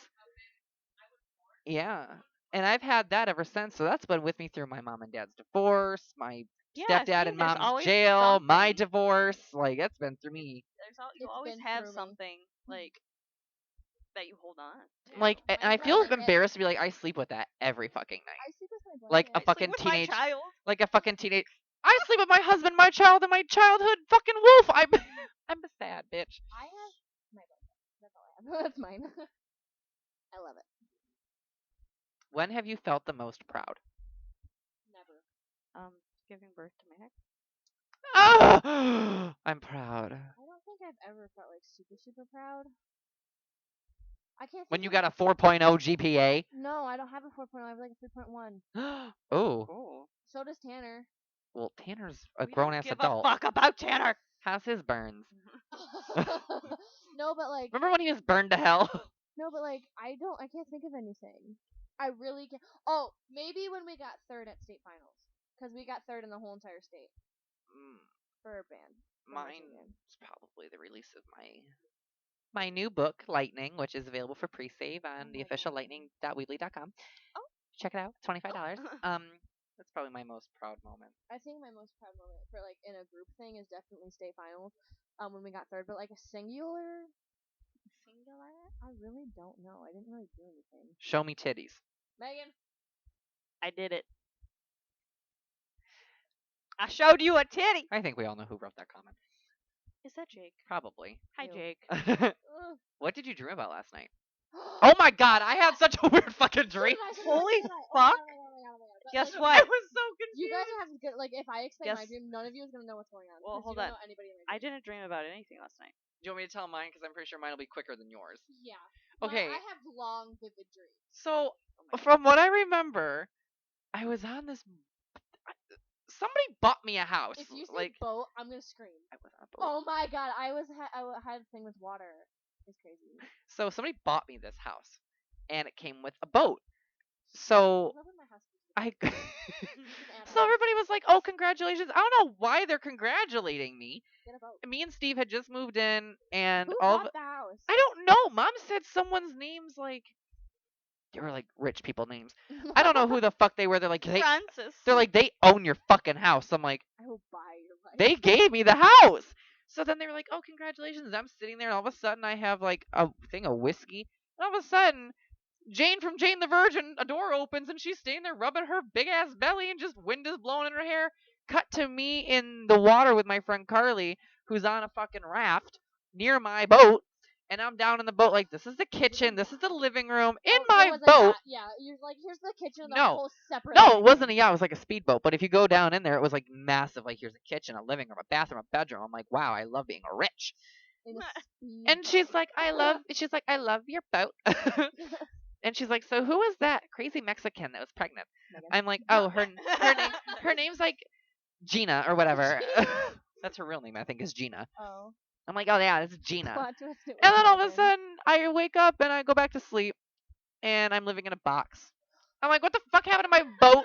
Yeah. And I've had that ever since. So that's been with me through my mom and dad's divorce, my Yeah, stepdad see, and there's mom's always jail, my something. divorce. Like, that's been through me. You It's always been have through me. something like that you hold on to. Like, My and I feel brother- embarrassed to be like, I sleep with that every fucking night. I sleep with my blanket. Like a I sleep fucking with teenage. my child. Like a fucking teenage. I sleep with my husband, my child, and my childhood fucking wolf. I'm a sad bitch. I have my blanket. That's all I have. That's mine. I love it. When have you felt the most proud? Never. Giving birth to Mac. Ah! I'm proud. I don't think I've ever felt like super proud. I can't. When think you of- got a 4.0 GPA. No, I don't have a 4.0. I have like a 3.1. Oh. Oh. So does Tanner. Well, Tanner's a We grown don't ass give adult. a fuck about Tanner. How's his burns? No, but like. Remember when he was burned to hell? No, but like I can't think of anything. I really can't. Oh, maybe when we got third at state finals, because we got third in the whole entire state for a band. for marching band. Mine's probably the release of my new book, Lightning, which is available for pre-save on the my official God. lightning.weebly.com. Oh. Check it out. It's $25. That's probably my most proud moment. I think my most proud moment for like in a group thing is definitely state finals. When we got third, but like a singular, I really don't know. I didn't really do anything. Show me titties. Megan. I did it. I showed you a titty. I think we all know who wrote that comment. Is that Jake? Probably. Hi, Ew. Jake. Ugh. What did you dream about last night? Oh my god, I had such a weird fucking dream. Holy Oh fuck. But, Guess like, what? was so confused. You guys are having good. Like, if I explain my Guess- dream, none of you is gonna know what's going on. Well, because hold you don't on. know anybody in my I dream. didn't dream about anything last night. Do you want me to tell mine? Because I'm pretty sure mine will be quicker than yours. Yeah. Okay. I have long, vivid dreams. So, Oh my from what I remember, I was on this. Somebody bought me a house. If you say like, boat, I'm gonna scream. I was on a boat. Oh my god, I had a thing with water. It's crazy. So somebody bought me this house, and it came with a boat. So Whoever my husband is, I. add So on. everybody was like, "Oh, congratulations!" I don't know why they're congratulating me. Get a vote. Me and Steve had just moved in, and Who all of bought the house? I don't know. Mom said someone's names like they were like rich people names. I don't know who the fuck they were. Francis. They're like they own your fucking house. I'm like, I will buy your life. they gave me the house. So then they were like, "Oh, congratulations!" I'm sitting there, and all of a sudden I have like a thing of whiskey. And all of a sudden, Jane from Jane the Virgin, a door opens and she's standing there rubbing her big ass belly and just wind is blowing in her hair. Cut to me in the water with my friend Carly, who's on a fucking raft near my boat. And I'm down in the boat like, this is the kitchen, this is the living room. In Oh, my it was a boat. yacht. Yeah, you're like, here's the kitchen, the No. whole separate. No, living it wasn't a room. yacht. It was like a speedboat. But if you go down in there, it was like massive. Like, here's a kitchen, a living room, a bathroom, a bedroom. I'm like, wow, I love being rich. In a And she's speedboat. like, I love your boat. And she's like, so who was that crazy Mexican that was pregnant? Megan. I'm like, oh, her name's like Gina or whatever. That's her real name, I think, is Gina. Oh. I'm like, oh yeah, it's Gina. Plot twist, it was And then all of a Megan. sudden, I wake up and I go back to sleep, and I'm living in a box. I'm like, what the fuck happened to my boat?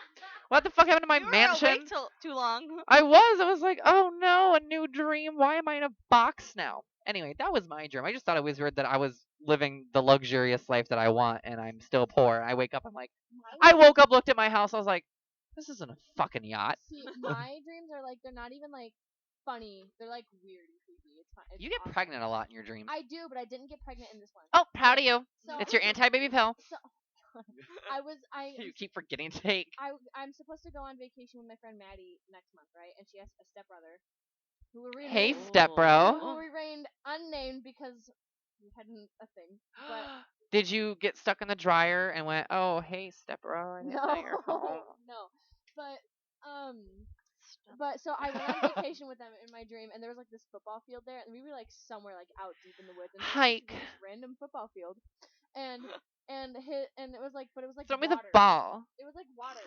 What the fuck happened to my You were mansion? awake too long. I was like, oh no, a new dream. Why am I in a box now? Anyway, that was my dream. I just thought it was weird that I was living the luxurious life that I want and I'm still poor. I wake up, I'm like, I woke up, looked at my house, I was like, this isn't a fucking yacht. See, my dreams are like, they're not even like funny. They're like weird and creepy. It's fine. You get pregnant a lot in your dreams. I do, but I didn't get pregnant in this one. Oh, proud of you. So, It's your anti-baby pill. So, You keep forgetting to take. I'm supposed to go on vacation with my friend Maddie next month, right? And she has a stepbrother who will remain, Hey, step bro. who remained unnamed because we hadn't a thing. But Did you get stuck in the dryer and went, oh, hey, step bro, I didn't know no, you're home? no. But so I went on vacation with them in my dream, and there was like this football field there, and we were like somewhere like out deep in the woods, and there was Hike. this random football field, and it was like, but it was like Throw me water. the ball. It was like water,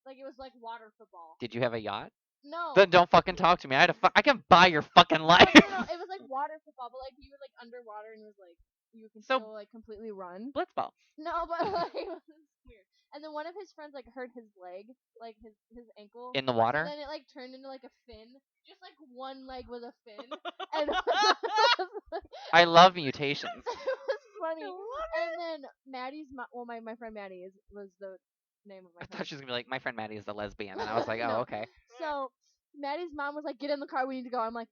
like it was like water football. Did you have a yacht? No. Then don't fucking talk to me. I can buy your fucking life. No, it was like water football, but like you were like underwater and it was like you can So- still like completely run. Blitzball. No, but like it was weird. And then one of his friends like hurt his leg, like his ankle. In the water? And then it like turned into like a fin, just like one leg with a fin. And I love mutations. it was funny. And then Maddie's my friend Maddie was the name of my I friend. thought she was gonna be like, my friend Maddie is the lesbian, and I was like, oh, No. okay. So Maddie's mom was like, "Get in the car, we need to go." I'm like,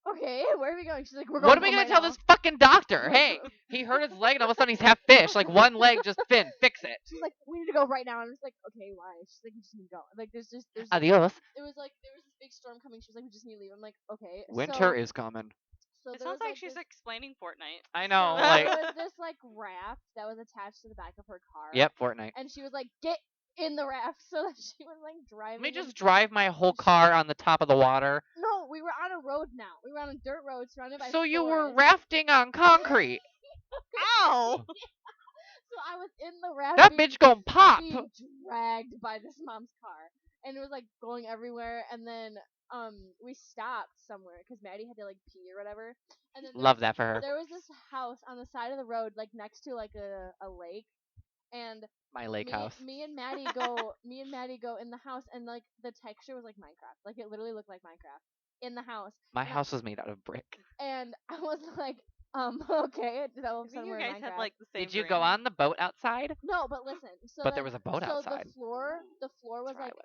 "Okay, where are we going?" She's like, "We're going." What am I gonna tell this fucking doctor? Hey, he hurt his leg, and all of a sudden he's half fish. Like one leg, just fin. Fix it. She's like, "We need to go right now." And I'm just like, "Okay, why?" She's like, "We just need to go." Like, there's Adios. it was like there was this big storm coming. She was like, "We just need to leave." I'm like, "Okay." Winter is coming. So It there sounds was, like she's this, explaining Fortnite. I know. so Like, there was this like raft that was attached to the back of her car. yep, Fortnite. And she was like, "Get in the raft," so that she was like driving. Let me in- just drive my whole car on the top of the water. No, we were on a road now. We were on a dirt road surrounded by. So you were forest. rafting on concrete. Ow! So I was in the raft. That being- bitch gonna pop. being dragged by this mom's car, and it was like going everywhere. And then we stopped somewhere because Maddie had to like pee or whatever. And then Love that for her. there was this house on the side of the road, like next to like a lake, and My lake house. me and Maddie go in the house, and like the texture was like Minecraft, like it literally looked like Minecraft in the house. My house was made out of brick. And I was like, okay, all of a I think sudden you we're in guys had Minecraft. like the same. Did you dream. go on the boat outside? No, but listen. So But there then- was a boat outside. The floor was That's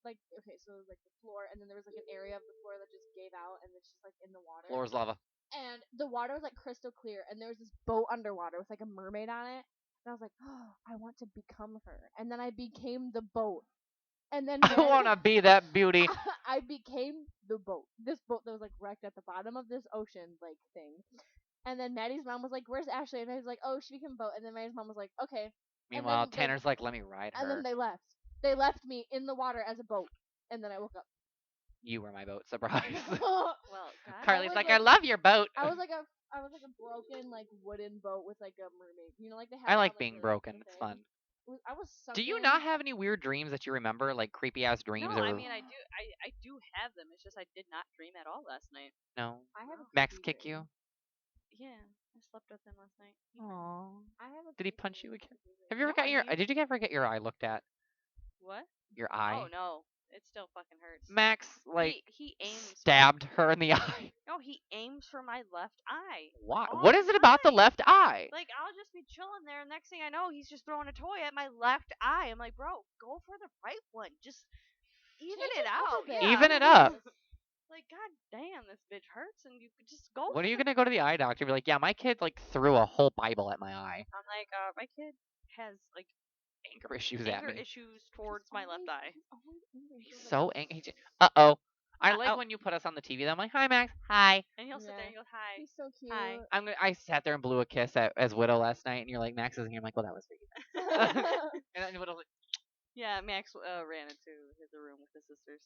like okay, so it was like the floor, and then there was like an area of the floor that just gave out, and it's just like in the water. Floor is lava. And the water was like crystal clear, and there was this boat underwater with like a mermaid on it, and I was like, oh, I want to become her, and then I became the boat, and then I wanna be that beauty. I became the boat. This boat that was like wrecked at the bottom of this ocean like thing. And then Maddie's mom was like, "Where's Ashley?" And I was like, "Oh, she became a boat." And then Maddie's mom was like, "Okay." Meanwhile, then they- Tanner's like, let me ride And then her. they left. They left me in the water as a boat. And then I woke up. You were my boat. Surprise. Well, God. Carly's was like, like- I love your boat. I was like a broken like wooden boat with like a mermaid. You know, like they have. I all, like like, being the broken. It's thing. fun. I was. Do you sunken. not have any weird dreams that you remember, like creepy ass dreams? No, or I mean I do. I do have them. It's just I did not dream at all last night. no? I have. A Max creepy kick dream. you? Yeah, I slept with him last night. Aww. I have a Did he cute punch you baby. again? Have you ever No, got your? he- Did you ever get your eye looked at? What? Your eye. Oh no, it still fucking hurts. Max like he aims. stabbed her in the eye. No, he aims for my left eye. Why? All What the is it about the time. left eye? Like I'll just be chilling there, and next thing I know, he's just throwing a toy at my left eye. I'm like, bro, go for the right one. Just even Change it it up a out. bit. Yeah. Even it up. Like, god damn, this bitch hurts, and you could just go. When are you for gonna go to the eye doctor? Be like, yeah, my kid like threw a whole Bible at my eye. I'm like, my kid has like Anger issues at anger me. issues towards my left eye. He's always angry. He's so angry. Uh-oh. I like Uh-oh. when you put us on the TV. I'm like, hi Max. Hi. And he'll sit there Yeah. and go, hi. He's so cute. Hi. I sat there and blew a kiss at as Widow last night, and you're like, Max isn't here. I'm like, well, that was for you. And then Widow's like, Yeah, Max ran into the room with his sisters.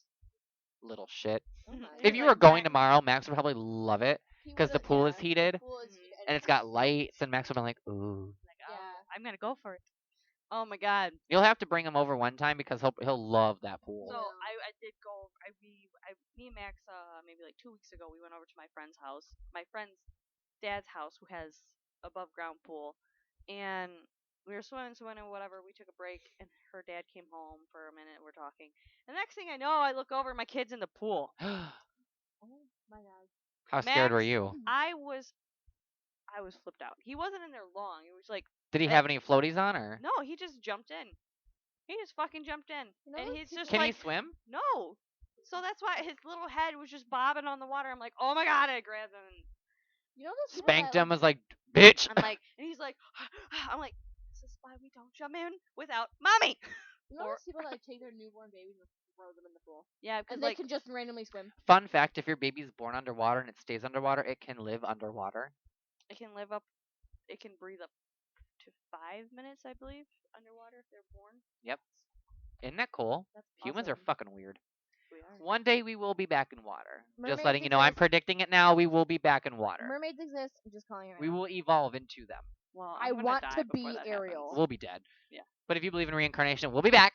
little shit. Oh my If He's you like, were going "Max." tomorrow, Max would probably love it He because the would've- pool is yeah, heated the pool is Mhm. heated and it's got lights, and Max would be like, ooh. Like, oh, Yeah. I'm gonna go for it. Oh my god. You'll have to bring him over one time because he'll love that pool. So Yeah. I did go. Me and Max maybe like 2 weeks ago we went over to my friend's house, my friend's dad's house who has above ground pool, and we were swimming, whatever. We took a break, and her dad came home for a minute. We're talking, and next thing I know, I look over, my kid's in the pool. Oh my god. How scared were Max, you? I was flipped out. He wasn't in there long. It was like Did he have any floaties on, or no, he just jumped in. He just fucking jumped in, You know and those he's people- just can like he swim? no. So that's why his little head was just bobbing on the water. I'm like, oh my god! I grabbed him. And You know those people Spanked that, him, was like, bitch. I'm like, and he's like, I'm like, this is why we don't jump in without mommy. You know or- those people that like, take their newborn babies and throw them in the pool, Yeah, because and they like can just randomly swim. Fun fact: if your baby's born underwater and it stays underwater, it can live underwater. it can live up, it can breathe up to 5 minutes, I believe, underwater if they're born. Yep. Isn't that cool? That's Humans are awesome. fucking weird. We are. One day we will be back in water. Mermaids Just letting you know, I'm exist. predicting it now. We will be back in water. Mermaids exist. I'm just calling it. Right We now. will evolve into them. Well, I I'm gonna want die to before be that Ariel. happens. We'll be dead. Yeah. But if you believe in reincarnation, we'll be back.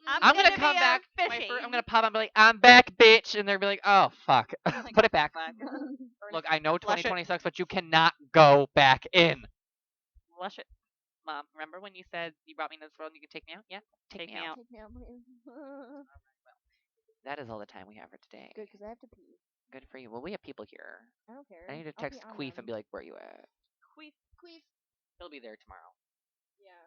I'm gonna gonna come be a back. fishy. I'm gonna pop up and be like, I'm back, bitch, and they'll be like, oh fuck, Like, put it back. fuck. Look, I know Flush it. 2020 sucks, but you cannot go back in. Flush it. Mom, remember when you said you brought me into this world and you could take me out? Yeah, Take me out. Take me out, please. That is all the time we have for today. Good, because I have to pee. Good for you. Well, we have people here. I don't care. I need to I'll text pee on Queef them. and be like, where you at? Queef. Queef. He'll be there tomorrow. Yeah.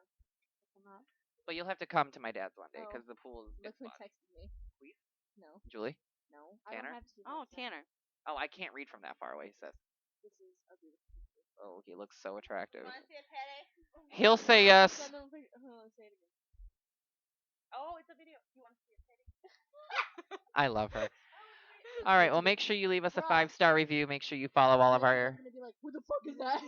Come on. But you'll have to come to my dad's one day Oh. because the pool is Look it's who fun. texted me. Queef? No. Julie? No. Tanner? I don't have to. Oh, Tanner. Oh, I can't read from that far away, sis. This is a beautiful. Oh, he looks so attractive. see a petty? He'll say yes. Send them a picture. Say it again. Oh, it's a video. You want to see a petty? I love her. All right, well, make sure you leave us a Bruh. 5-star review. Make sure you follow all of I'm our gonna be like, who the fuck is that?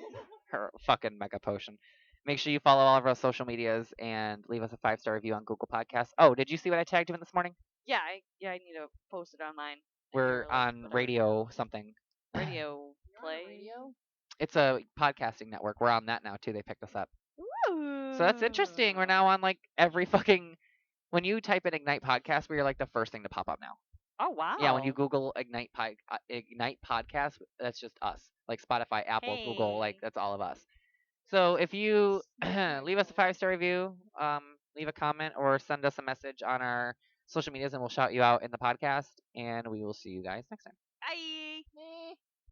her fucking mega potion. Make sure you follow all of our social medias and leave us a 5-star review on Google Podcasts. Oh, did you see what I tagged you in this morning? Yeah, I need to post it online. We're on radio something. Radio play. Radio. It's a podcasting network. We're on that now too. They picked us up. Ooh. So that's interesting. We're now on like every fucking. When you type in Ignite podcast, we are like the first thing to pop up now. Oh wow. Yeah, when you Google Ignite podcast, that's just us. Like Spotify, Apple, Google, like Hey. that's all of us. So if you leave us a 5-star review, leave a comment, or send us a message on our social medias, and we'll shout you out in the podcast. And we will see you guys next time. Bye.